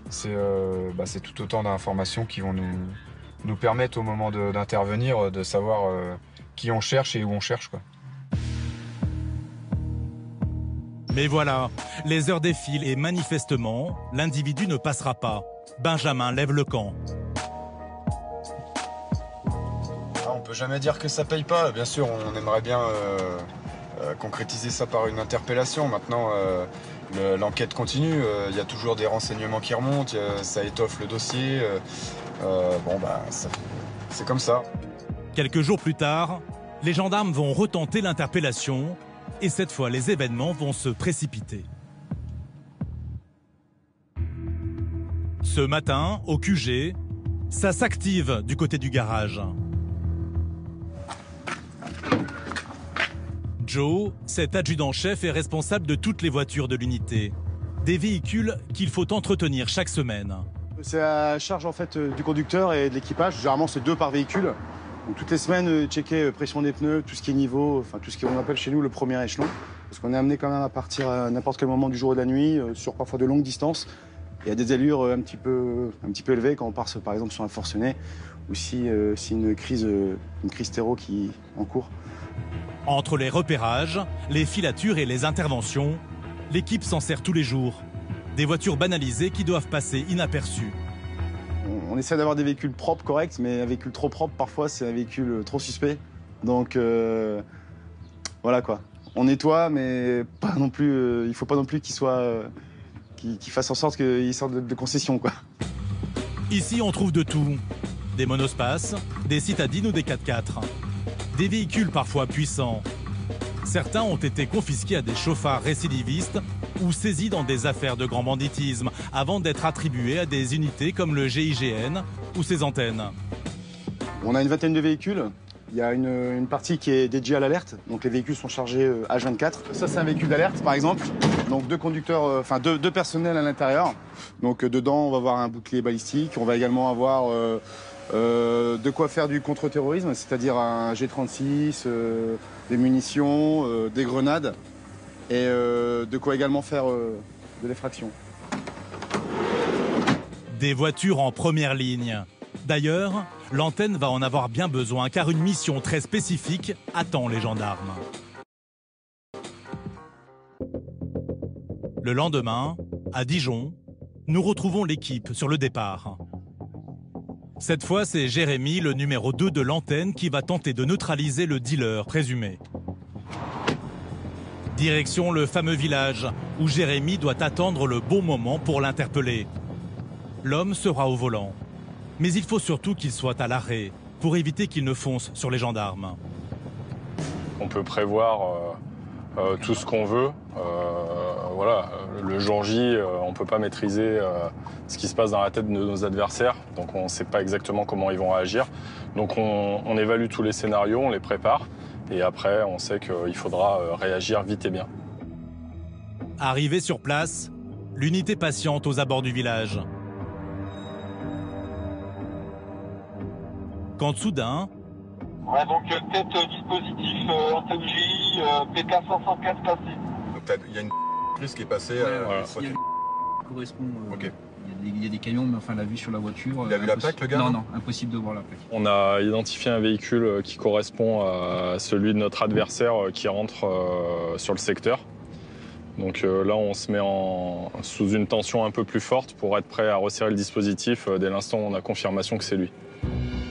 C'est tout autant d'informations qui vont nous permettre au moment d'intervenir de savoir qui on cherche et où on cherche, quoi. Mais voilà, les heures défilent et manifestement, l'individu ne passera pas. Benjamin lève le camp. On peut jamais dire que ça paye pas. Bien sûr, on aimerait bien concrétiser ça par une interpellation. Maintenant, l'enquête continue. Il y a toujours des renseignements qui remontent. Ça étoffe le dossier. C'est comme ça. Quelques jours plus tard, les gendarmes vont retenter l'interpellation et cette fois, les événements vont se précipiter. Ce matin, au QG, ça s'active du côté du garage. Joe, cet adjudant-chef, est responsable de toutes les voitures de l'unité. Des véhicules qu'il faut entretenir chaque semaine. C'est à charge en fait du conducteur et de l'équipage. Généralement, c'est 2 par véhicule. Donc, toutes les semaines, checker pression des pneus, tout ce qui est niveau, enfin tout ce qu'on appelle chez nous le premier échelon. Parce qu'on est amené quand même à partir à n'importe quel moment du jour et de la nuit, sur parfois de longues distances. Il y a des allures un petit peu élevées quand on part par exemple sur un forcené ou si une crise terreau qui est en cours. Entre les repérages, les filatures et les interventions, l'équipe s'en sert tous les jours. Des voitures banalisées qui doivent passer inaperçues. on essaie d'avoir des véhicules propres, corrects, mais un véhicule trop propre, parfois, c'est un véhicule trop suspect. Donc, voilà quoi. On nettoie, mais pas non plus, il faut pas non plus qu'il fasse en sorte qu'il sorte de concession, quoi. Ici, on trouve de tout. Des monospaces, des citadines ou des 4x4. Des véhicules parfois puissants. Certains ont été confisqués à des chauffards récidivistes ou saisis dans des affaires de grand banditisme avant d'être attribués à des unités comme le GIGN ou ses antennes. On a une vingtaine de véhicules. Il y a une partie qui est dédiée à l'alerte, donc les véhicules sont chargés H24. Ça, c'est un véhicule d'alerte, par exemple. Donc deux conducteurs, deux personnels à l'intérieur. Donc dedans, on va avoir un bouclier balistique. On va également avoir de quoi faire du contre-terrorisme, c'est-à-dire un G36, des munitions, des grenades, et de quoi également faire de l'effraction. Des voitures en première ligne. D'ailleurs, l'antenne va en avoir bien besoin car une mission très spécifique attend les gendarmes. Le lendemain, à Dijon, nous retrouvons l'équipe sur le départ. Cette fois, c'est Jérémy, le numéro 2 de l'antenne, qui va tenter de neutraliser le dealer présumé. Direction le fameux village, où Jérémy doit attendre le bon moment pour l'interpeller. L'homme sera au volant. Mais il faut surtout qu'il soit à l'arrêt, pour éviter qu'il ne fonce sur les gendarmes. On peut prévoir tout ce qu'on veut. Voilà, le jour J, on ne peut pas maîtriser ce qui se passe dans la tête de nos adversaires. Donc on ne sait pas exactement comment ils vont réagir. Donc on évalue tous les scénarios, on les prépare. Et après, on sait qu'il faudra réagir vite et bien. Arrivé sur place, l'unité patiente aux abords du village. Quand soudain... Ouais, donc tête dispositif antenne J, PK 504 passé. Donc il y a une prise qui est passée qui correspond. Ok. Il y a des camions, mais enfin la vue sur la voiture. Il a vu la plaque, le gars? Non, impossible de voir la plaque. On a identifié un véhicule qui correspond à celui de notre adversaire qui rentre sur le secteur. Donc là, on se met sous une tension un peu plus forte pour être prêt à resserrer le dispositif dès l'instant où on a confirmation que c'est lui.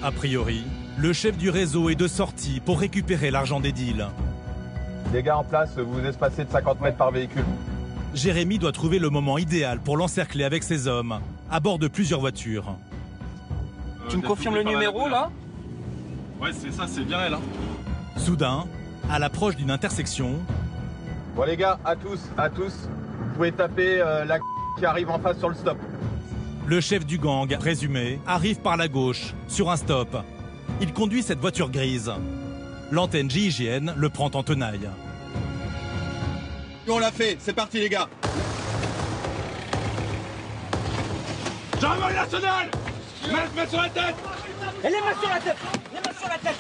A priori, le chef du réseau est de sortie pour récupérer l'argent des deals. Les gars en place, vous vous espacez de 50 mètres par véhicule. Jérémy doit trouver le moment idéal pour l'encercler avec ses hommes, à bord de plusieurs voitures. Tu me confirmes le numéro, là? Ouais, c'est ça, c'est bien elle. Soudain, à l'approche d'une intersection... Bon les gars, à tous, vous pouvez taper la qui arrive en face sur le stop. Le chef du gang, présumé, arrive par la gauche, sur un stop. Il conduit cette voiture grise. L'antenne GIGN le prend en tenaille. On l'a fait, c'est parti les gars. Gendarmerie nationale! Main sur la tête! Et les mains sur la tête! Les mains sur la tête!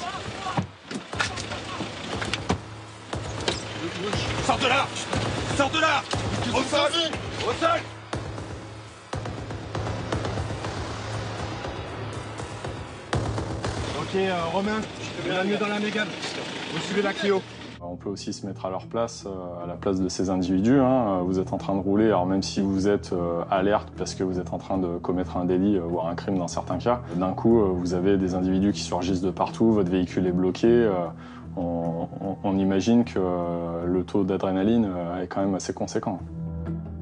Sors de là! Sors de là! Au sol! Au sol! Ok, Romain, bienvenue dans la mégane. Vous suivez la Clio. On peut aussi se mettre à leur place, à la place de ces individus. Vous êtes en train de rouler, alors même si vous êtes alerte parce que vous êtes en train de commettre un délit, voire un crime dans certains cas, d'un coup, vous avez des individus qui surgissent de partout, votre véhicule est bloqué. On imagine que le taux d'adrénaline est quand même assez conséquent.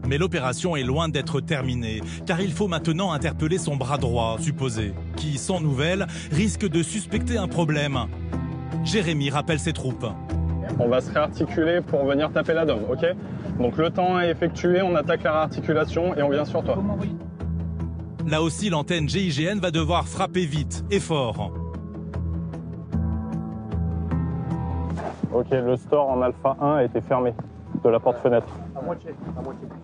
Mais l'opération est loin d'être terminée, car il faut maintenant interpeller son bras droit, supposé, qui, sans nouvelles, risque de suspecter un problème. Jérémy rappelle ses troupes. On va se réarticuler pour venir taper la dôme, ok? Donc le temps est effectué, on attaque la réarticulation et on vient sur toi. Là aussi, l'antenne GIGN va devoir frapper vite et fort. Ok, le store en alpha 1 a été fermé de la porte-fenêtre. À moitié.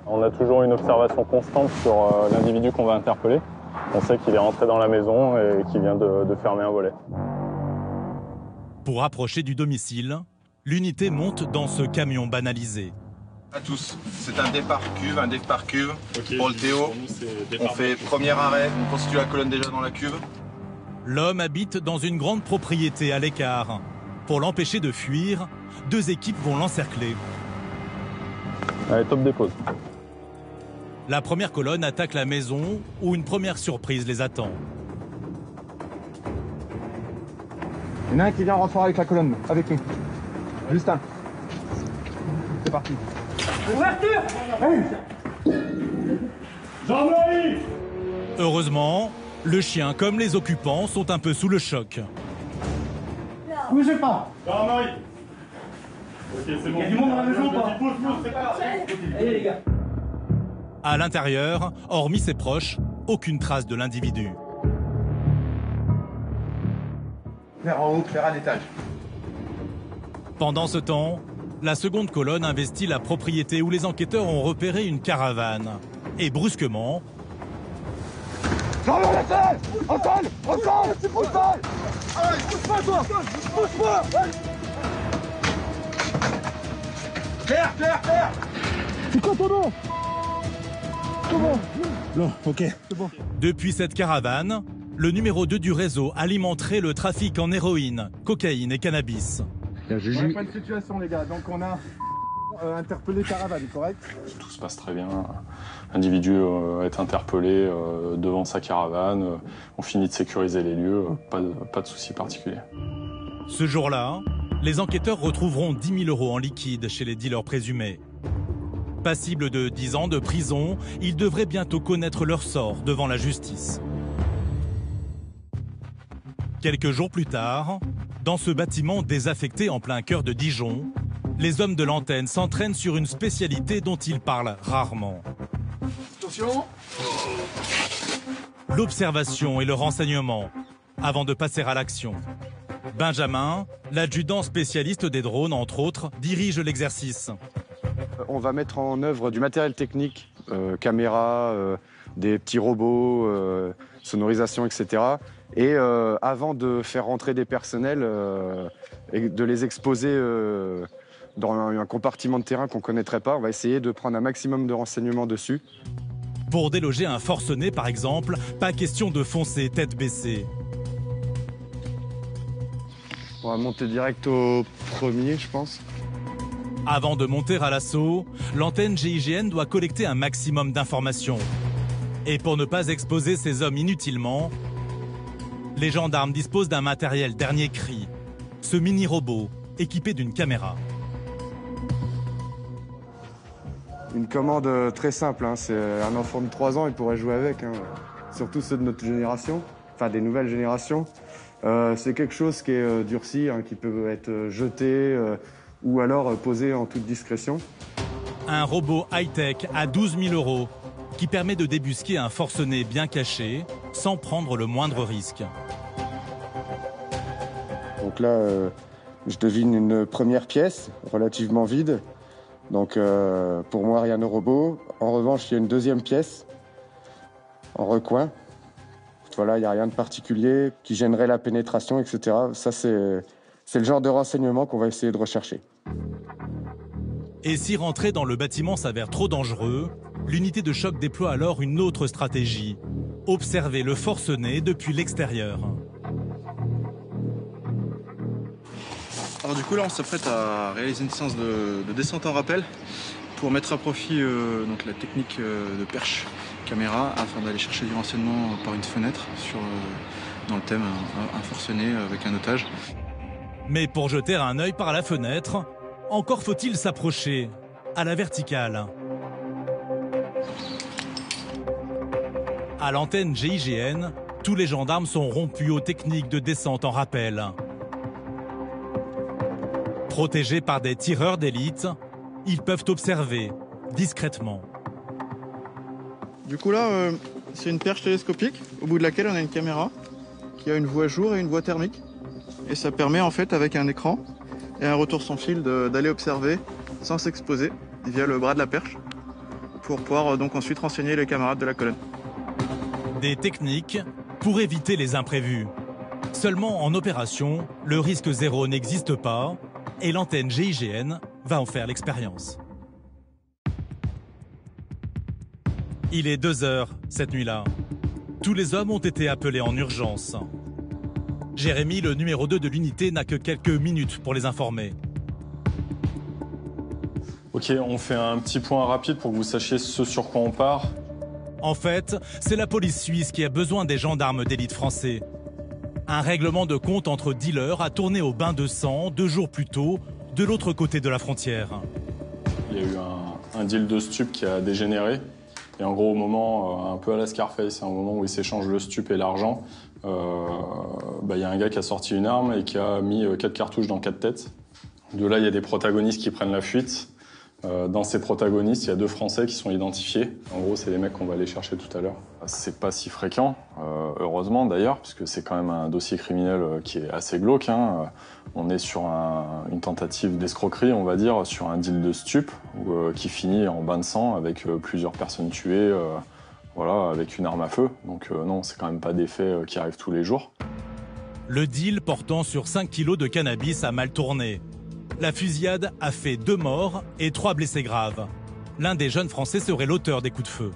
On a toujours une observation constante sur l'individu qu'on va interpeller. On sait qu'il est rentré dans la maison et qu'il vient de fermer un volet. Pour approcher du domicile, l'unité monte dans ce camion banalisé. À tous, c'est un départ cuve, okay, pour le Théo. On fait premier arrêt, on constitue la colonne déjà dans la cuve. L'homme habite dans une grande propriété à l'écart. Pour l'empêcher de fuir, deux équipes vont l'encercler. Allez, top dépose. La première colonne attaque la maison où une première surprise les attend. Il y en a un qui vient renfort avec la colonne, avec nous. Justin. C'est parti. Ouverture! Jean-Marie! Heureusement, le chien comme les occupants sont un peu sous le choc. Bougez pas! Jean-Marie! Ok, c'est bon. Il y a du monde dans la maison ou pas? C'est pas grave. Allez les gars. À l'intérieur, hormis ses proches, aucune trace de l'individu. Claire en haut, Claire à l'étage. Pendant ce temps, la seconde colonne investit la propriété où les enquêteurs ont repéré une caravane. Et brusquement... J'en veux la tête! Au sol! Au sol! Au sol! Allez, pousse pas toi! Pousse-moi! Claire! Claire! Claire! C'est quoi ton nom? Comment? Non, ok. Depuis cette caravane, le numéro 2 du réseau alimenterait le trafic en héroïne, cocaïne et cannabis. On a pas de situation les gars, donc on a interpellé caravane, correct? Tout se passe très bien. L'individu est interpellé devant sa caravane. On finit de sécuriser les lieux, pas de souci particulier. Ce jour-là, les enquêteurs retrouveront 10 000 € en liquide chez les dealers présumés. Passibles de 10 ans de prison, ils devraient bientôt connaître leur sort devant la justice. Quelques jours plus tard, dans ce bâtiment désaffecté en plein cœur de Dijon, les hommes de l'antenne s'entraînent sur une spécialité dont ils parlent rarement. Attention! L'observation et le renseignement, avant de passer à l'action. Benjamin, l'adjudant spécialiste des drones, entre autres, dirige l'exercice. On va mettre en œuvre du matériel technique, caméras, des petits robots, sonorisation, etc. Et avant de faire rentrer des personnels et de les exposer dans un compartiment de terrain qu'on ne connaîtrait pas, on va essayer de prendre un maximum de renseignements dessus. Pour déloger un forcené, par exemple, pas question de foncer tête baissée. On va monter direct au premier, je pense. Avant de monter à l'assaut, l'antenne GIGN doit collecter un maximum d'informations. Et pour ne pas exposer ces hommes inutilement, les gendarmes disposent d'un matériel dernier cri, ce mini-robot équipé d'une caméra. Une commande très simple, hein. C'est un enfant de 3 ans, il pourrait jouer avec, hein. Surtout ceux de notre génération, enfin des nouvelles générations. C'est quelque chose qui est durci, hein, qui peut être jeté ou alors posé en toute discrétion. Un robot high-tech à 12 000 € qui permet de débusquer un forcené bien caché sans prendre le moindre risque. Donc là, je devine une première pièce relativement vide. Donc pour moi, rien au robot. En revanche, il y a une deuxième pièce en recoin. Voilà, il n'y a rien de particulier qui gênerait la pénétration, etc. Ça, c'est le genre de renseignement qu'on va essayer de rechercher. Et si rentrer dans le bâtiment s'avère trop dangereux, l'unité de choc déploie alors une autre stratégie. Observer le forcené depuis l'extérieur. Alors du coup là on s'apprête à réaliser une séance de descente en rappel pour mettre à profit donc la technique de perche caméra afin d'aller chercher du renseignement par une fenêtre dans le thème un forcené avec un otage. Mais pour jeter un œil par la fenêtre, encore faut-il s'approcher à la verticale. À l'antenne GIGN, tous les gendarmes sont rompus aux techniques de descente en rappel. Protégés par des tireurs d'élite, ils peuvent observer discrètement. Du coup là, c'est une perche télescopique au bout de laquelle on a une caméra qui a une voie jour et une voie thermique. Et ça permet en fait avec un écran et un retour sans fil d'aller observer sans s'exposer via le bras de la perche pour pouvoir donc ensuite renseigner les camarades de la colonne. Des techniques pour éviter les imprévus. Seulement en opération, le risque zéro n'existe pas et l'antenne GIGN va en faire l'expérience. Il est 2 heures cette nuit-là. Tous les hommes ont été appelés en urgence. Jérémy, le numéro 2 de l'unité, n'a que quelques minutes pour les informer. Ok, on fait un petit point rapide pour que vous sachiez ce sur quoi on part. En fait, c'est la police suisse qui a besoin des gendarmes d'élite français. Un règlement de compte entre dealers a tourné au bain de sang 2 jours plus tôt, de l'autre côté de la frontière. Il y a eu un deal de stup qui a dégénéré. Et en gros, au moment, un peu à la Scarface, un moment où ils s'échangent le stup et l'argent, y a un gars qui a sorti une arme et qui a mis 4 cartouches dans 4 têtes. De là, il y a des protagonistes qui prennent la fuite. Dans ces protagonistes, il y a 2 Français qui sont identifiés. En gros, c'est les mecs qu'on va aller chercher tout à l'heure. C'est pas si fréquent, heureusement d'ailleurs, puisque c'est quand même un dossier criminel qui est assez glauque. On est sur une tentative d'escroquerie, on va dire, sur un deal de stup qui finit en bain de sang avec plusieurs personnes tuées, avec une arme à feu. Donc non, c'est quand même pas des faits qui arrivent tous les jours. Le deal portant sur 5 kilos de cannabis a mal tourné. La fusillade a fait 2 morts et 3 blessés graves. L'un des jeunes Français serait l'auteur des coups de feu.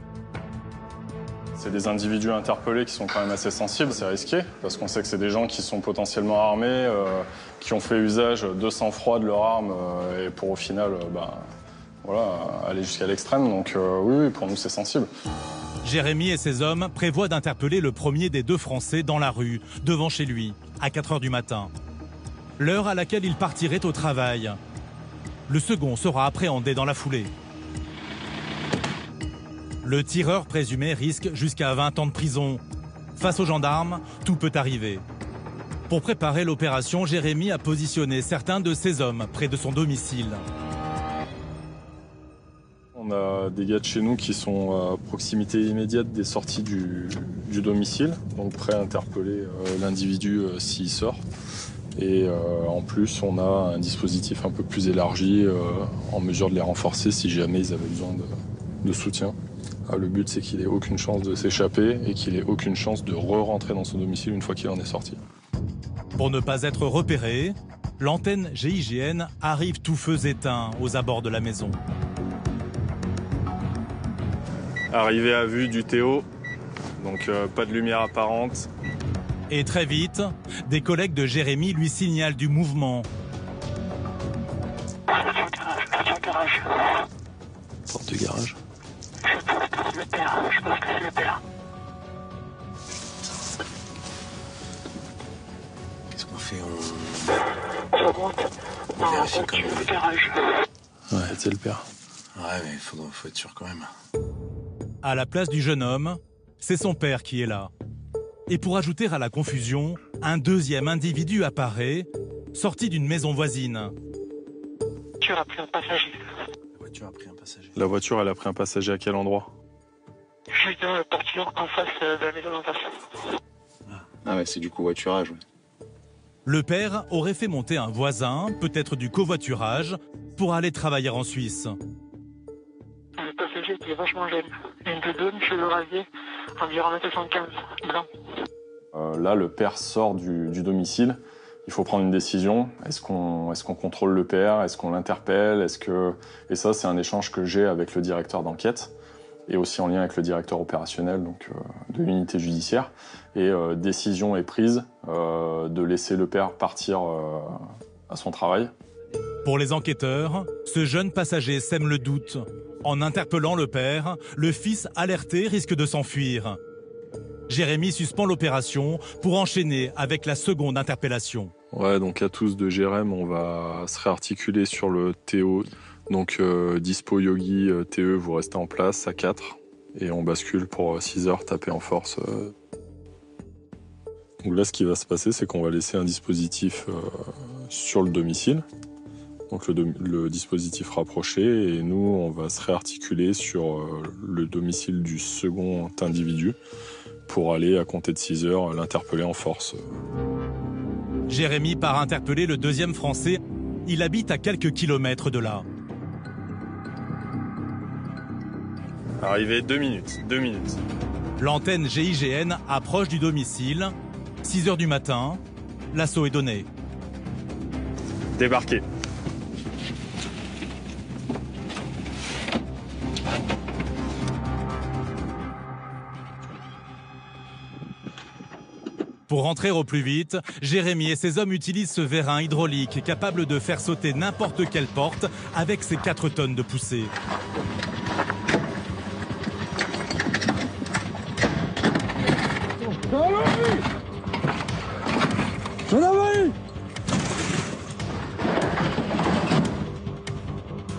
C'est des individus interpellés qui sont quand même assez sensibles, c'est risqué, parce qu'on sait que c'est des gens qui sont potentiellement armés, qui ont fait usage de sang-froid de leur arme, et pour au final aller jusqu'à l'extrême. Donc oui, pour nous c'est sensible. Jérémy et ses hommes prévoient d'interpeller le premier des 2 Français dans la rue, devant chez lui, à 4 h du matin. L'heure à laquelle il partirait au travail. Le second sera appréhendé dans la foulée. Le tireur présumé risque jusqu'à 20 ans de prison. Face aux gendarmes, tout peut arriver. Pour préparer l'opération, Jérémy a positionné certains de ses hommes près de son domicile. On a des gars de chez nous qui sont à proximité immédiate des sorties du domicile, donc prêts à interpeller l'individu s'il sort. Et en plus, on a un dispositif un peu plus élargi en mesure de les renforcer si jamais ils avaient besoin de soutien. Le but, c'est qu'il ait aucune chance de s'échapper et qu'il ait aucune chance de re-rentrer dans son domicile une fois qu'il en est sorti. Pour ne pas être repéré, l'antenne GIGN arrive tout feu éteint aux abords de la maison. Arrivé à vue du Théo, donc pas de lumière apparente. Et très vite, des collègues de Jérémy lui signalent du mouvement. Porte de garage. Je pense que c'est le père. Qu'est-ce qu'on fait? On vérifie quand même. Ouais, c'est le père. Ouais, mais faut être sûr quand même. À la place du jeune homme, c'est son père qui est là. Et pour ajouter à la confusion, un deuxième individu apparaît, sorti d'une maison voisine. La voiture a pris un passager. La voiture, elle a pris un passager à quel endroit? Juste dans le portillon en face de la maison en face. Ah ouais, c'est du covoiturage, ouais. Le père aurait fait monter un voisin, peut-être du covoiturage, pour aller travailler en Suisse. Le passager était vachement jeune. Une de 2, cheveux rasés, environ 1m75, blanc. Là, le père sort du domicile. Il faut prendre une décision. Est-ce qu'on contrôle le père? Est-ce qu'on l'interpelle? Et ça, c'est un échange que j'ai avec le directeur d'enquête et aussi en lien avec le directeur opérationnel donc, de l'unité judiciaire. Et décision est prise de laisser le père partir à son travail. Pour les enquêteurs, ce jeune passager sème le doute. En interpellant le père, le fils alerté risque de s'enfuir. Jérémy suspend l'opération pour enchaîner avec la seconde interpellation. Ouais, donc à tous de Jérém, on va se réarticuler sur le Théo. Donc Dispo, Yogi, TE, vous restez en place à 4. Et on bascule pour 6 heures, taper en force. Donc là, ce qui va se passer, c'est qu'on va laisser un dispositif sur le domicile. Donc le dispositif rapproché. Et nous, on va se réarticuler sur le domicile du second individu pour aller, à compter de 6 heures, l'interpeller en force. Jérémy part interpeller le deuxième Français. Il habite à quelques kilomètres de là. Arrivé 2 minutes. L'antenne GIGN approche du domicile. 6 heures du matin, l'assaut est donné. Débarquez. Pour rentrer au plus vite, Jérémy et ses hommes utilisent ce vérin hydraulique capable de faire sauter n'importe quelle porte avec ses 4 tonnes de poussée.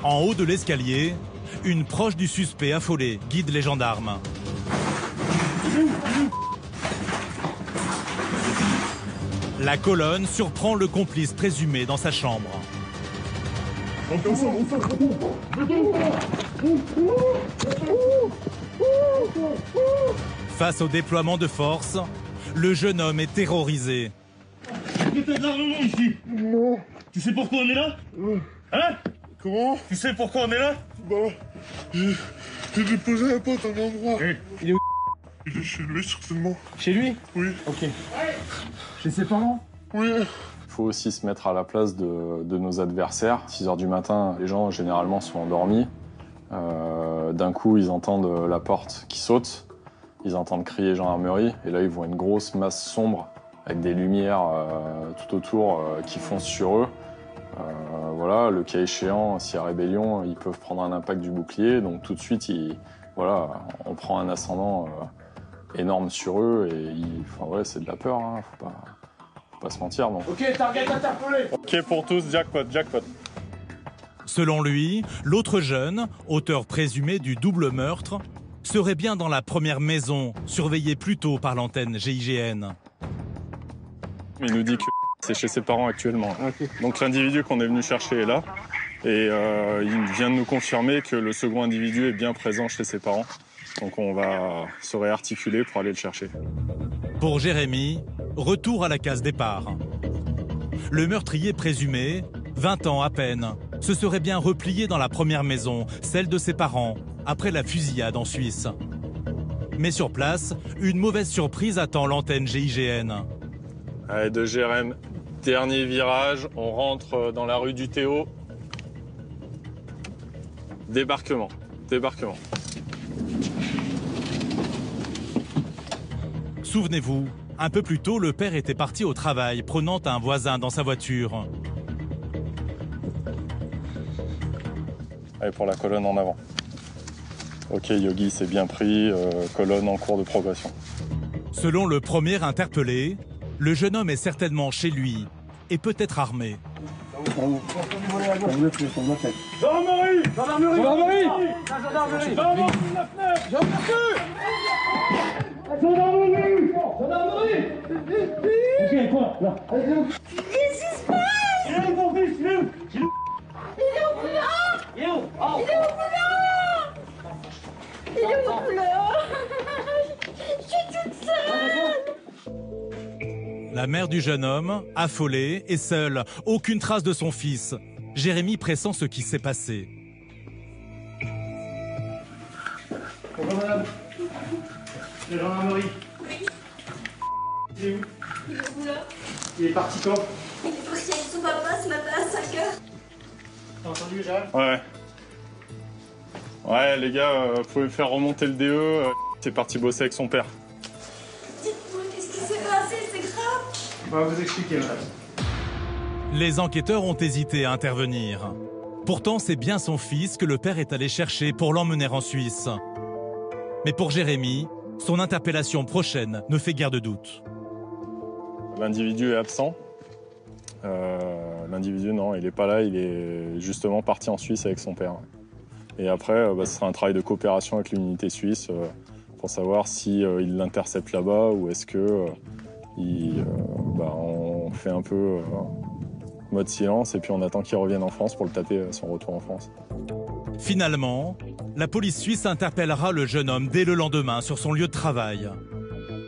En haut de l'escalier, une proche du suspect affolé guide les gendarmes. La colonne surprend le complice présumé dans sa chambre. Face au déploiement de force, le jeune homme est terrorisé. T'as de l'armement ici. Non. Tu sais pourquoi on est là? Hein? Comment? Tu sais pourquoi on est là? Bah, j'ai déposé un pote à un endroit. Il est où? Il est chez lui, certainement. Chez lui? Oui. Ok. Chez ses parents? Oui. Il faut aussi se mettre à la place de nos adversaires. 6 h du matin, les gens généralement sont endormis. D'un coup, ils entendent la porte qui saute. Ils entendent crier gendarmerie. Et là, ils voient une grosse masse sombre avec des lumières tout autour qui foncent sur eux. Voilà, le cas échéant, s'il y a rébellion, ils peuvent prendre un impact du bouclier. Donc tout de suite, voilà, on prend un ascendant énorme sur eux. Et enfin, ouais, c'est de la peur, hein, faut pas se mentir. Donc. Ok, target interpellé. Ok pour tous, jackpot, jackpot. Selon lui, l'autre jeune, auteur présumé du double meurtre, serait bien dans la première maison, surveillée plus tôt par l'antenne GIGN. Il nous dit que c'est chez ses parents actuellement. Okay. Donc l'individu qu'on est venu chercher est là. Et il vient de nous confirmer que le second individu est bien présent chez ses parents. Donc on va se réarticuler pour aller le chercher. Pour Jérémy, retour à la case départ. Le meurtrier présumé, 20 ans à peine, se serait bien replié dans la première maison, celle de ses parents, après la fusillade en Suisse. Mais sur place, une mauvaise surprise attend l'antenne GIGN. Allez, de Jérém, dernier virage, on rentre dans la rue du Théo. Débarquement, débarquement. Souvenez-vous, un peu plus tôt, le père était parti au travail, prenant un voisin dans sa voiture. Allez, pour la colonne en avant. Ok, Yogi, c'est bien pris, colonne en cours de progression. Selon le premier interpellé, le jeune homme est certainement chez lui et peut-être armé. Gendarmerie! Gendarmerie! Gendarmerie! Gendarmerie! Gendarmerie! Gendarmerie! Ok, quoi? Là. Qu'est-ce qui se passe? Il est où ton fils? Il est où? Il est au boulot! Il est où? Il est au boulot! Il est au boulot! Je suis toute seule! La mère du jeune homme, affolée et seule, aucune trace de son fils. Jérémy pressent ce qui s'est passé. Bonjour madame. La gendarmerie. Il est où? Il est au boulot. Il est parti quand? Il est parti avec son papa ce matin à 5 h. T'as entendu, Jacques? Ouais. Ouais, les gars, vous pouvez me faire remonter le DE. C'est parti bosser avec son père. Dites-moi, qu'est-ce qui s'est passé? C'est grave. On va vous expliquer, madame. Les enquêteurs ont hésité à intervenir. Pourtant, c'est bien son fils que le père est allé chercher pour l'emmener en Suisse. Mais pour Jérémy, son interpellation prochaine ne fait guère de doute. L'individu est absent. L'individu, non, il n'est pas là, il est justement parti en Suisse avec son père. Et après, ce sera un travail de coopération avec l'unité suisse pour savoir si il l'intercepte là-bas ou est-ce que on fait un peu mode silence et puis on attend qu'il revienne en France pour le taper à son retour en France. Finalement, la police suisse interpellera le jeune homme dès le lendemain sur son lieu de travail.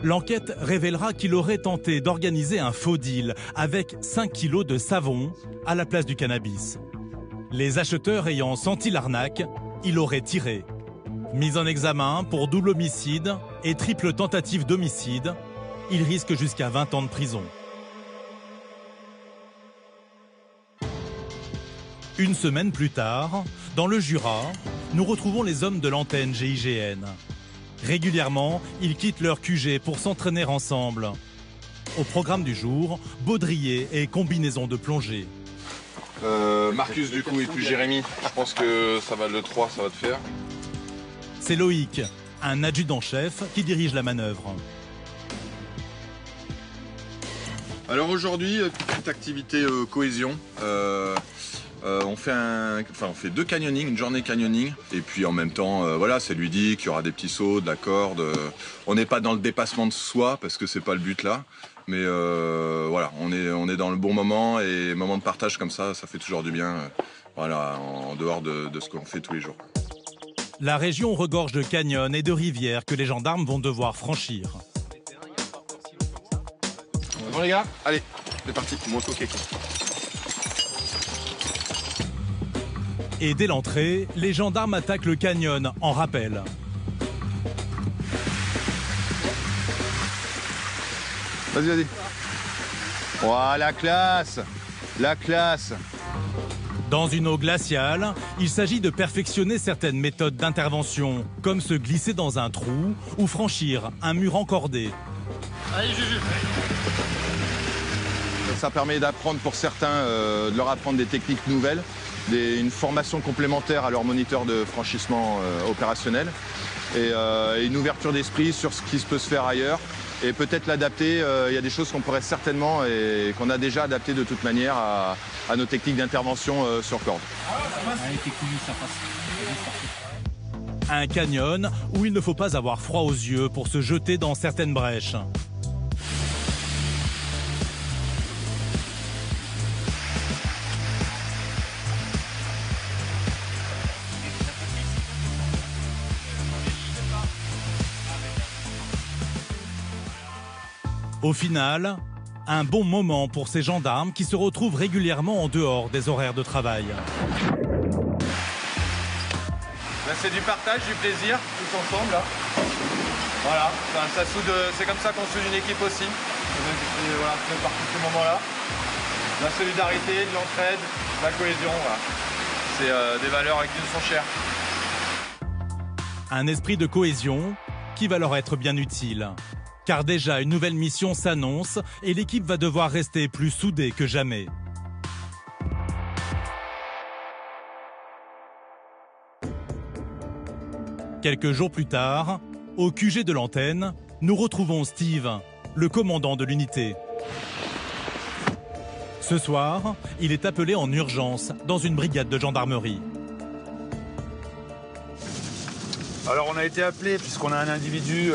L'enquête révélera qu'il aurait tenté d'organiser un faux deal avec 5 kilos de savon à la place du cannabis. Les acheteurs ayant senti l'arnaque, il aurait tiré. Mis en examen pour double homicide et triple tentative d'homicide, il risque jusqu'à 20 ans de prison. Une semaine plus tard, dans le Jura, nous retrouvons les hommes de l'antenne GIGN. Régulièrement, ils quittent leur QG pour s'entraîner ensemble. Au programme du jour, baudrier et combinaison de plongée. Marcus du coup et puis Jérémy, je pense que ça va le 3, ça va te faire. C'est Loïc, un adjudant-chef qui dirige la manœuvre. Alors aujourd'hui, petite activité cohésion. On fait 2 canyonings, une journée canyoning. Et puis en même temps, voilà, c'est ludique, il y aura des petits sauts, de la corde. On n'est pas dans le dépassement de soi parce que c'est pas le but là. Mais voilà, on est dans le bon moment et moment de partage comme ça fait toujours du bien. Voilà, en dehors de ce qu'on fait tous les jours. La région regorge de canyons et de rivières que les gendarmes vont devoir franchir. Bon les gars, allez, c'est parti, monte au quai. Et dès l'entrée, les gendarmes attaquent le canyon en rappel. Vas-y, vas-y. Voilà, la classe. La classe. Dans une eau glaciale, il s'agit de perfectionner certaines méthodes d'intervention, comme se glisser dans un trou ou franchir un mur encordé. Allez, Juju. Ça permet d'apprendre pour certains, de leur apprendre des techniques nouvelles, une formation complémentaire à leur moniteur de franchissement opérationnel et une ouverture d'esprit sur ce qui peut se faire ailleurs. Et peut-être l'adapter, il y a des choses qu'on pourrait certainement et qu'on a déjà adaptées de toute manière à nos techniques d'intervention sur corde. Un canyon où il ne faut pas avoir froid aux yeux pour se jeter dans certaines brèches. Au final, un bon moment pour ces gendarmes qui se retrouvent régulièrement en dehors des horaires de travail. Là, c'est du partage, du plaisir, tous ensemble. Là. Voilà, ça soude, c'est comme ça qu'on soude une équipe aussi. Voilà, c'est parti de ce moment-là. La solidarité, de l'entraide, la cohésion, voilà. C'est des valeurs qui nous sont chères. Un esprit de cohésion qui va leur être bien utile. Car déjà, une nouvelle mission s'annonce et l'équipe va devoir rester plus soudée que jamais. Quelques jours plus tard, au QG de l'antenne, nous retrouvons Steve, le commandant de l'unité. Ce soir, il est appelé en urgence dans une brigade de gendarmerie. Alors on a été appelé puisqu'on a un individu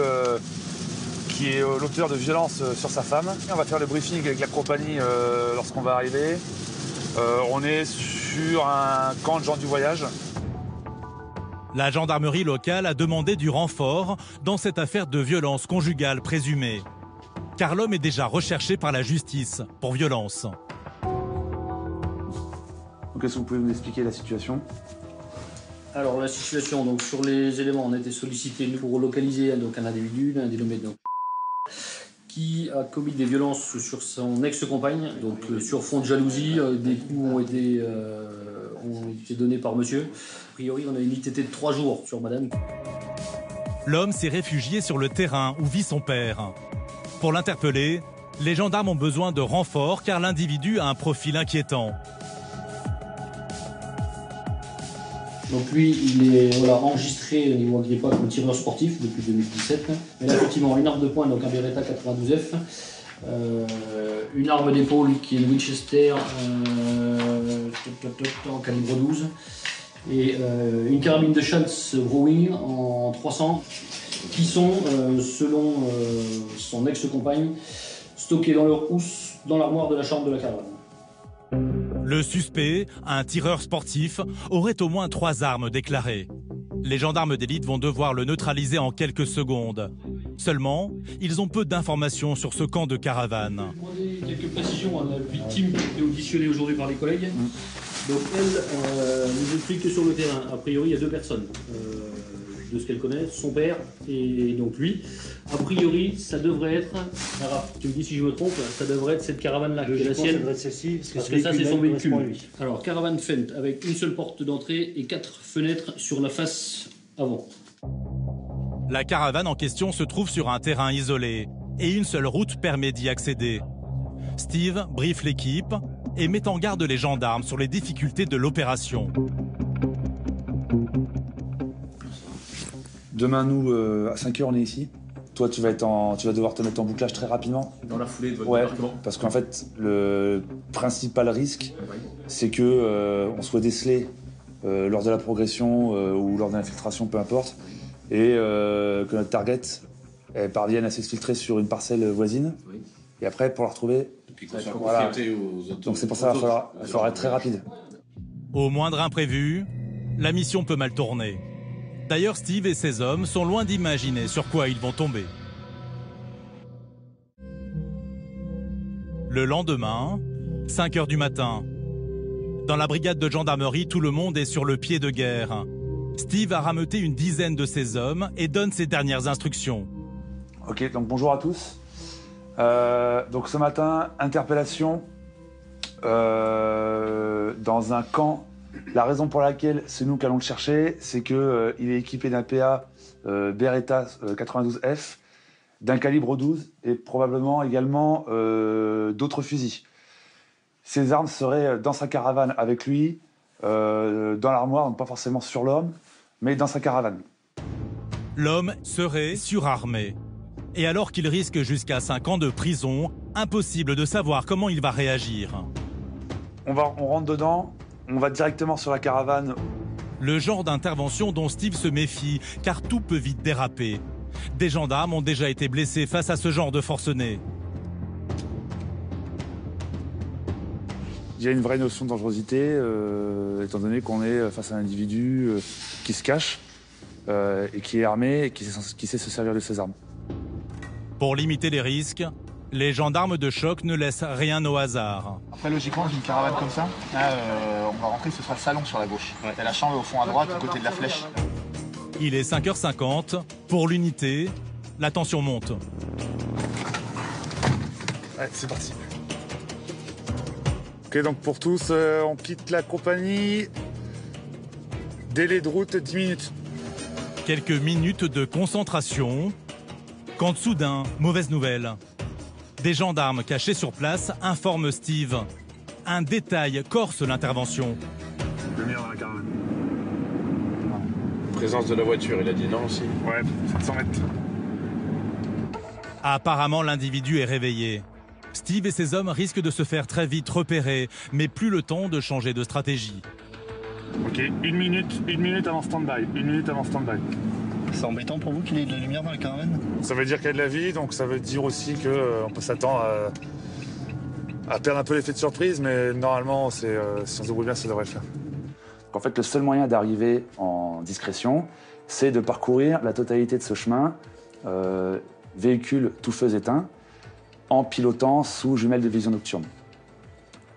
qui est l'auteur de violences sur sa femme. On va faire le briefing avec la compagnie lorsqu'on va arriver. On est sur un camp de gens du voyage. La gendarmerie locale a demandé du renfort dans cette affaire de violence conjugale présumée. Car l'homme est déjà recherché par la justice pour violence. Donc est-ce que vous pouvez nous expliquer la situation ? Alors la situation, donc sur les éléments, on a été sollicité pour localiser donc, un individu, un dénommé donc, qui a commis des violences sur son ex-compagne, donc sur fond de jalousie, des coups ont été donnés par monsieur. A priori, on a une ITT de 3 jours sur madame. L'homme s'est réfugié sur le terrain où vit son père. Pour l'interpeller, les gendarmes ont besoin de renforts car l'individu a un profil inquiétant. Donc lui, il est enregistré au niveau Agrippa comme tireur sportif depuis 2017. Mais là, effectivement, une arme de poing, donc un Beretta 92F, une arme d'épaule qui est une Winchester en calibre 12, et une carabine de Schultz Browning en 300, qui sont, selon son ex-compagne, stockées dans leur housse dans l'armoire de la chambre de la caravane. Le suspect, un tireur sportif, aurait au moins 3 armes déclarées. Les gendarmes d'élite vont devoir le neutraliser en quelques secondes. Seulement, ils ont peu d'informations sur ce camp de caravane. J'ai demandé quelques précisions à la victime qui a été auditionnée aujourd'hui par les collègues. Donc elle nous explique que sur le terrain, a priori, il y a 2 personnes. De ce qu'elle connaît, son père et donc lui. A priori, ça devrait être, tu me dis si je me trompe, ça devrait être cette caravane-là, qui est la sienne. Ça devrait être celle-ci, parce que ça c'est son véhicule. Alors, caravane Fendt, avec une seule porte d'entrée et 4 fenêtres sur la face avant. La caravane en question se trouve sur un terrain isolé. et une seule route permet d'y accéder. Steve briefe l'équipe et met en garde les gendarmes sur les difficultés de l'opération. Demain, nous, à 5h, on est ici. Toi, tu vas devoir te mettre en bouclage très rapidement. Dans la foulée de votre débarquement. Parce qu'en fait, le principal risque, c'est que on soit décelé lors de la progression ou lors de l'infiltration, peu importe, et que notre target parvienne à s'exfiltrer sur une parcelle voisine. Oui. Et après, pour la retrouver, voilà. Donc c'est pour ça qu'il va falloir être très rapide. Au moindre imprévu, la mission peut mal tourner. D'ailleurs, Steve et ses hommes sont loin d'imaginer sur quoi ils vont tomber. Le lendemain, 5h du matin, dans la brigade de gendarmerie, tout le monde est sur le pied de guerre. Steve a rameuté une dizaine de ses hommes et donne ses dernières instructions. Ok, donc bonjour à tous. Donc ce matin, interpellation dans un camp. La raison pour laquelle c'est nous qui allons le chercher, c'est qu'il est équipé d'un PA Beretta 92F, d'un calibre 12 et probablement également d'autres fusils. Ces armes seraient dans sa caravane avec lui, dans l'armoire, donc pas forcément sur l'homme, mais dans sa caravane. L'homme serait surarmé. Et alors qu'il risque jusqu'à 5 ans de prison, impossible de savoir comment il va réagir. On rentre dedans. On va directement sur la caravane. Le genre d'intervention dont Steve se méfie, car tout peut vite déraper. Des gendarmes ont déjà été blessés face à ce genre de forcenés. Il y a une vraie notion de dangerosité, étant donné qu'on est face à un individu qui se cache, et qui est armé, et qui sait se servir de ses armes. Pour limiter les risques, les gendarmes de choc ne laissent rien au hasard. Après, logiquement, dans une caravane comme ça, là, on va rentrer, ce sera le salon sur la gauche. Ouais. Et la chambre au fond à droite, du côté de la flèche. Il est 5h50. Pour l'unité, la tension monte. Ouais, c'est parti. Ok, donc pour tous, on quitte la compagnie. Délai de route, 10 minutes. Quelques minutes de concentration. Quand soudain, mauvaise nouvelle. Des gendarmes cachés sur place informent Steve. Un détail corse l'intervention. Lumière dans la caravane. Présence de la voiture, il a dit non aussi. Ouais, 700 mètres. Apparemment, l'individu est réveillé. Steve et ses hommes risquent de se faire très vite repérer, mais plus le temps de changer de stratégie. Ok, une minute avant stand-by. C'est embêtant pour vous qu'il y ait de la lumière dans la caravane? Ça veut dire qu'il y a de la vie, donc ça veut dire aussi qu'on peut s'attendre à perdre un peu l'effet de surprise, mais normalement, si on se débrouille bien, ça devrait le faire. En fait, le seul moyen d'arriver en discrétion, c'est de parcourir la totalité de ce chemin, véhicule tout feu éteint, en pilotant sous jumelles de vision nocturne.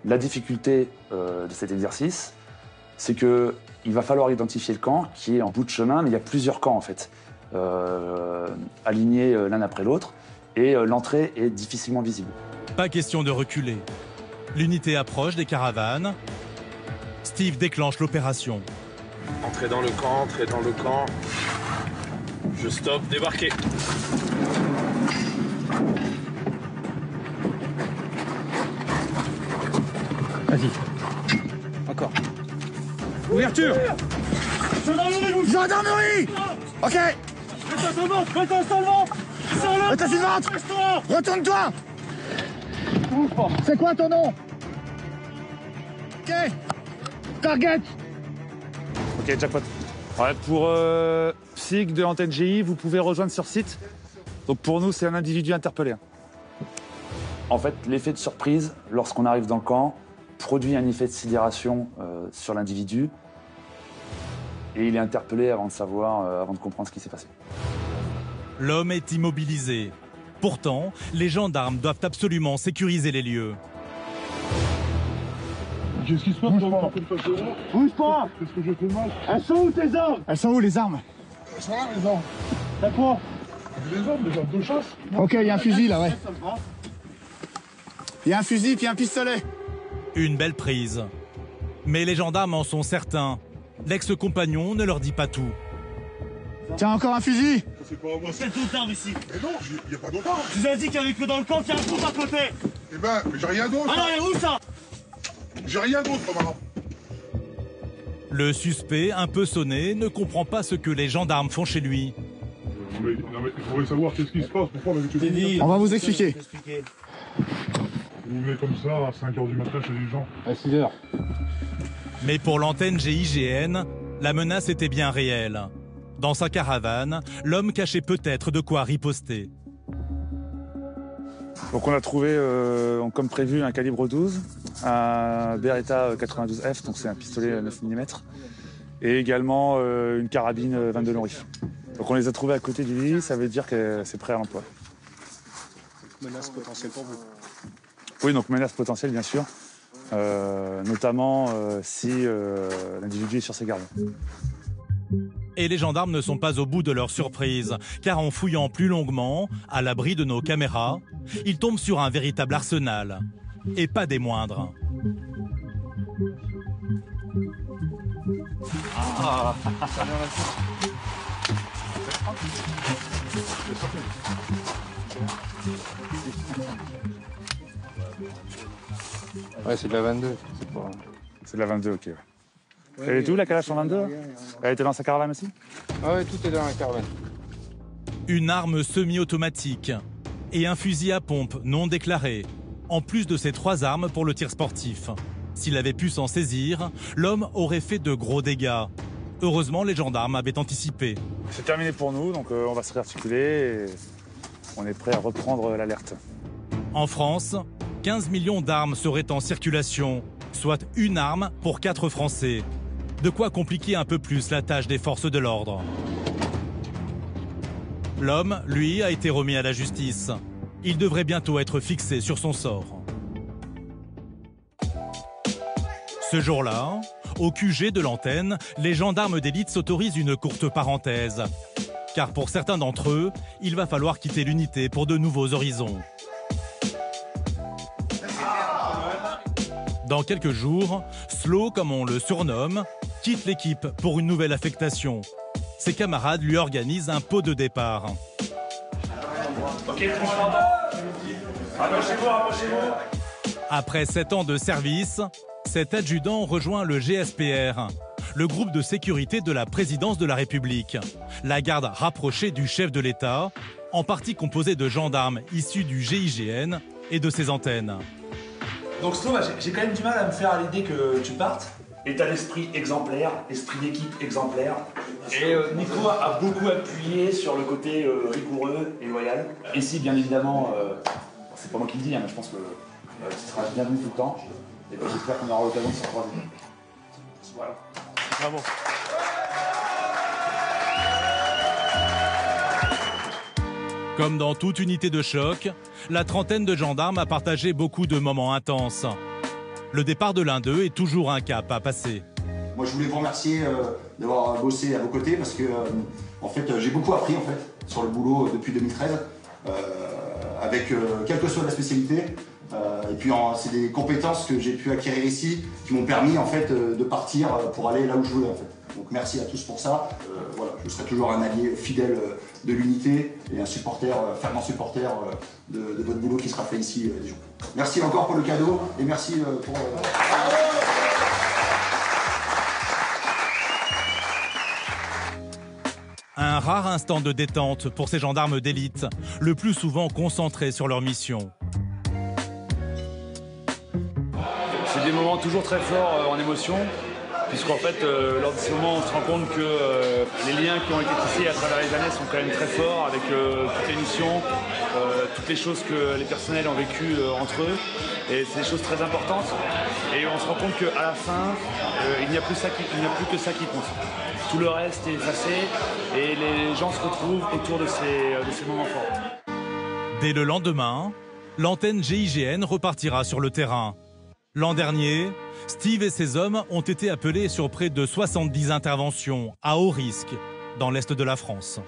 La difficulté de cet exercice, c'est que il va falloir identifier le camp qui est en bout de chemin, mais il y a plusieurs camps en fait, alignés l'un après l'autre, et l'entrée est difficilement visible. Pas question de reculer. L'unité approche des caravanes. Steve déclenche l'opération. Entrez dans le camp. Je stoppe, débarquez. Vas-y. Encore. Ouverture. Gendarmerie. Ok. Mets-toi sur le ventre. Retourne-toi. C'est quoi ton nom? Ok. Target. Ok, jackpot. Ouais, pour SIG de Antenne GI, vous pouvez rejoindre sur site. Donc pour nous, c'est un individu interpellé. En fait, l'effet de surprise, lorsqu'on arrive dans le camp, produit un effet de sidération sur l'individu. Et il est interpellé avant de comprendre ce qui s'est passé. L'homme est immobilisé. Pourtant, les gendarmes doivent absolument sécuriser les lieux. Qu'est-ce qui se passe? Bouge pas. Qu'est-ce que j'ai fait de mal? Elles sont où tes armes? Elles sont où les armes? Elles sont là les armes. T'as quoi? Des armes de chasse. Ok, il y a un fusil là, ouais. Il y a un fusil puis un pistolet. Une belle prise. Mais les gendarmes en sont certains. L'ex-compagnon ne leur dit pas tout. Tiens, encore un fusil. C'est pas moi. C'est d'autres armes ici. Mais non, y a pas d'autres armes. Je vous ai dit qu'il y avait que dans le camp, qu'il y a un trou à côté. Eh ben, j'ai rien d'autre. Alors, il est où ça? J'ai rien d'autre, maintenant. Le suspect, un peu sonné, ne comprend pas ce que les gendarmes font chez lui. Non mais il faudrait savoir qu'est-ce qui se passe, pourquoi avec le On va vous expliquer. Vous venez comme ça à 5h du matin chez les gens. À 6h. Mais pour l'antenne GIGN, la menace était bien réelle. Dans sa caravane, l'homme cachait peut-être de quoi riposter. Donc on a trouvé, comme prévu, un calibre 12, un Beretta 92F, donc c'est un pistolet 9 mm, et également une carabine 22 long rifle. Donc on les a trouvés à côté du lit, ça veut dire que c'est prêt à l'emploi. Menace potentielle pour vous. Oui, donc menace potentielle bien sûr, notamment si l'individu est sur ses gardes. Et les gendarmes ne sont pas au bout de leur surprise, car en fouillant plus longuement, à l'abri de nos caméras, ils tombent sur un véritable arsenal, et pas des moindres. Ah. Ouais, c'est de la 22. C'est de la 22, ok. Ouais. Elle est où la calache en 22 ? Elle était dans sa caravane aussi ? Ah ouais, tout est dans la caravane. Une arme semi-automatique et un fusil à pompe non déclaré, en plus de ces 3 armes pour le tir sportif. S'il avait pu s'en saisir, l'homme aurait fait de gros dégâts. Heureusement, les gendarmes avaient anticipé. C'est terminé pour nous, donc on va se réarticuler et on est prêt à reprendre l'alerte. En France, 15 millions d'armes seraient en circulation, soit une arme pour 4 Français. De quoi compliquer un peu plus la tâche des forces de l'ordre. L'homme, lui, a été remis à la justice. Il devrait bientôt être fixé sur son sort. Ce jour-là, au QG de l'antenne, les gendarmes d'élite s'autorisent une courte parenthèse. Car pour certains d'entre eux, il va falloir quitter l'unité pour de nouveaux horizons. Dans quelques jours, Slow, comme on le surnomme, quitte l'équipe pour une nouvelle affectation. Ses camarades lui organisent un pot de départ. Ok, rapprochez-vous. Après 7 ans de service, cet adjudant rejoint le GSPR, le groupe de sécurité de la présidence de la République, la garde rapprochée du chef de l'État, en partie composée de gendarmes issus du GIGN et de ses antennes. Donc Slow, j'ai quand même du mal à me faire à l'idée que tu partes. État d'esprit exemplaire, esprit d'équipe exemplaire. Et Nico a beaucoup appuyé sur le côté rigoureux et loyal. Ici, bien évidemment, c'est pas moi qui le dis, hein, mais je pense que tu seras bienvenu tout le temps. Et j'espère qu'on aura l'occasion de se croiser. Voilà. Bravo. Comme dans toute unité de choc, la trentaine de gendarmes a partagé beaucoup de moments intenses. Le départ de l'un d'eux est toujours un cap à passer. Moi, je voulais vous remercier d'avoir bossé à vos côtés parce que, en fait, j'ai beaucoup appris en fait sur le boulot depuis 2013, avec quelle que soit la spécialité. Et puis, c'est des compétences que j'ai pu acquérir ici qui m'ont permis en fait de partir pour aller là où je voulais en fait. Donc merci à tous pour ça. Voilà, je serai toujours un allié fidèle de l'unité et un supporter, fervent supporter de votre boulot qui sera fait ici. Merci encore pour le cadeau et merci pour... Un rare instant de détente pour ces gendarmes d'élite, le plus souvent concentrés sur leur mission. C'est des moments toujours très forts en émotion, puisqu'en fait, lors de ces moments, on se rend compte que les liens qui ont été tissés à travers les années sont quand même très forts, avec toutes les missions, toutes les choses que les personnels ont vécues entre eux. Et c'est des choses très importantes. Et on se rend compte qu'à la fin, il n'y a plus que ça qui compte. Tout le reste est effacé et les gens se retrouvent autour de ces moments forts. Dès le lendemain, l'antenne GIGN repartira sur le terrain. L'an dernier, Steve et ses hommes ont été appelés sur près de 70 interventions à haut risque dans l'est de la France.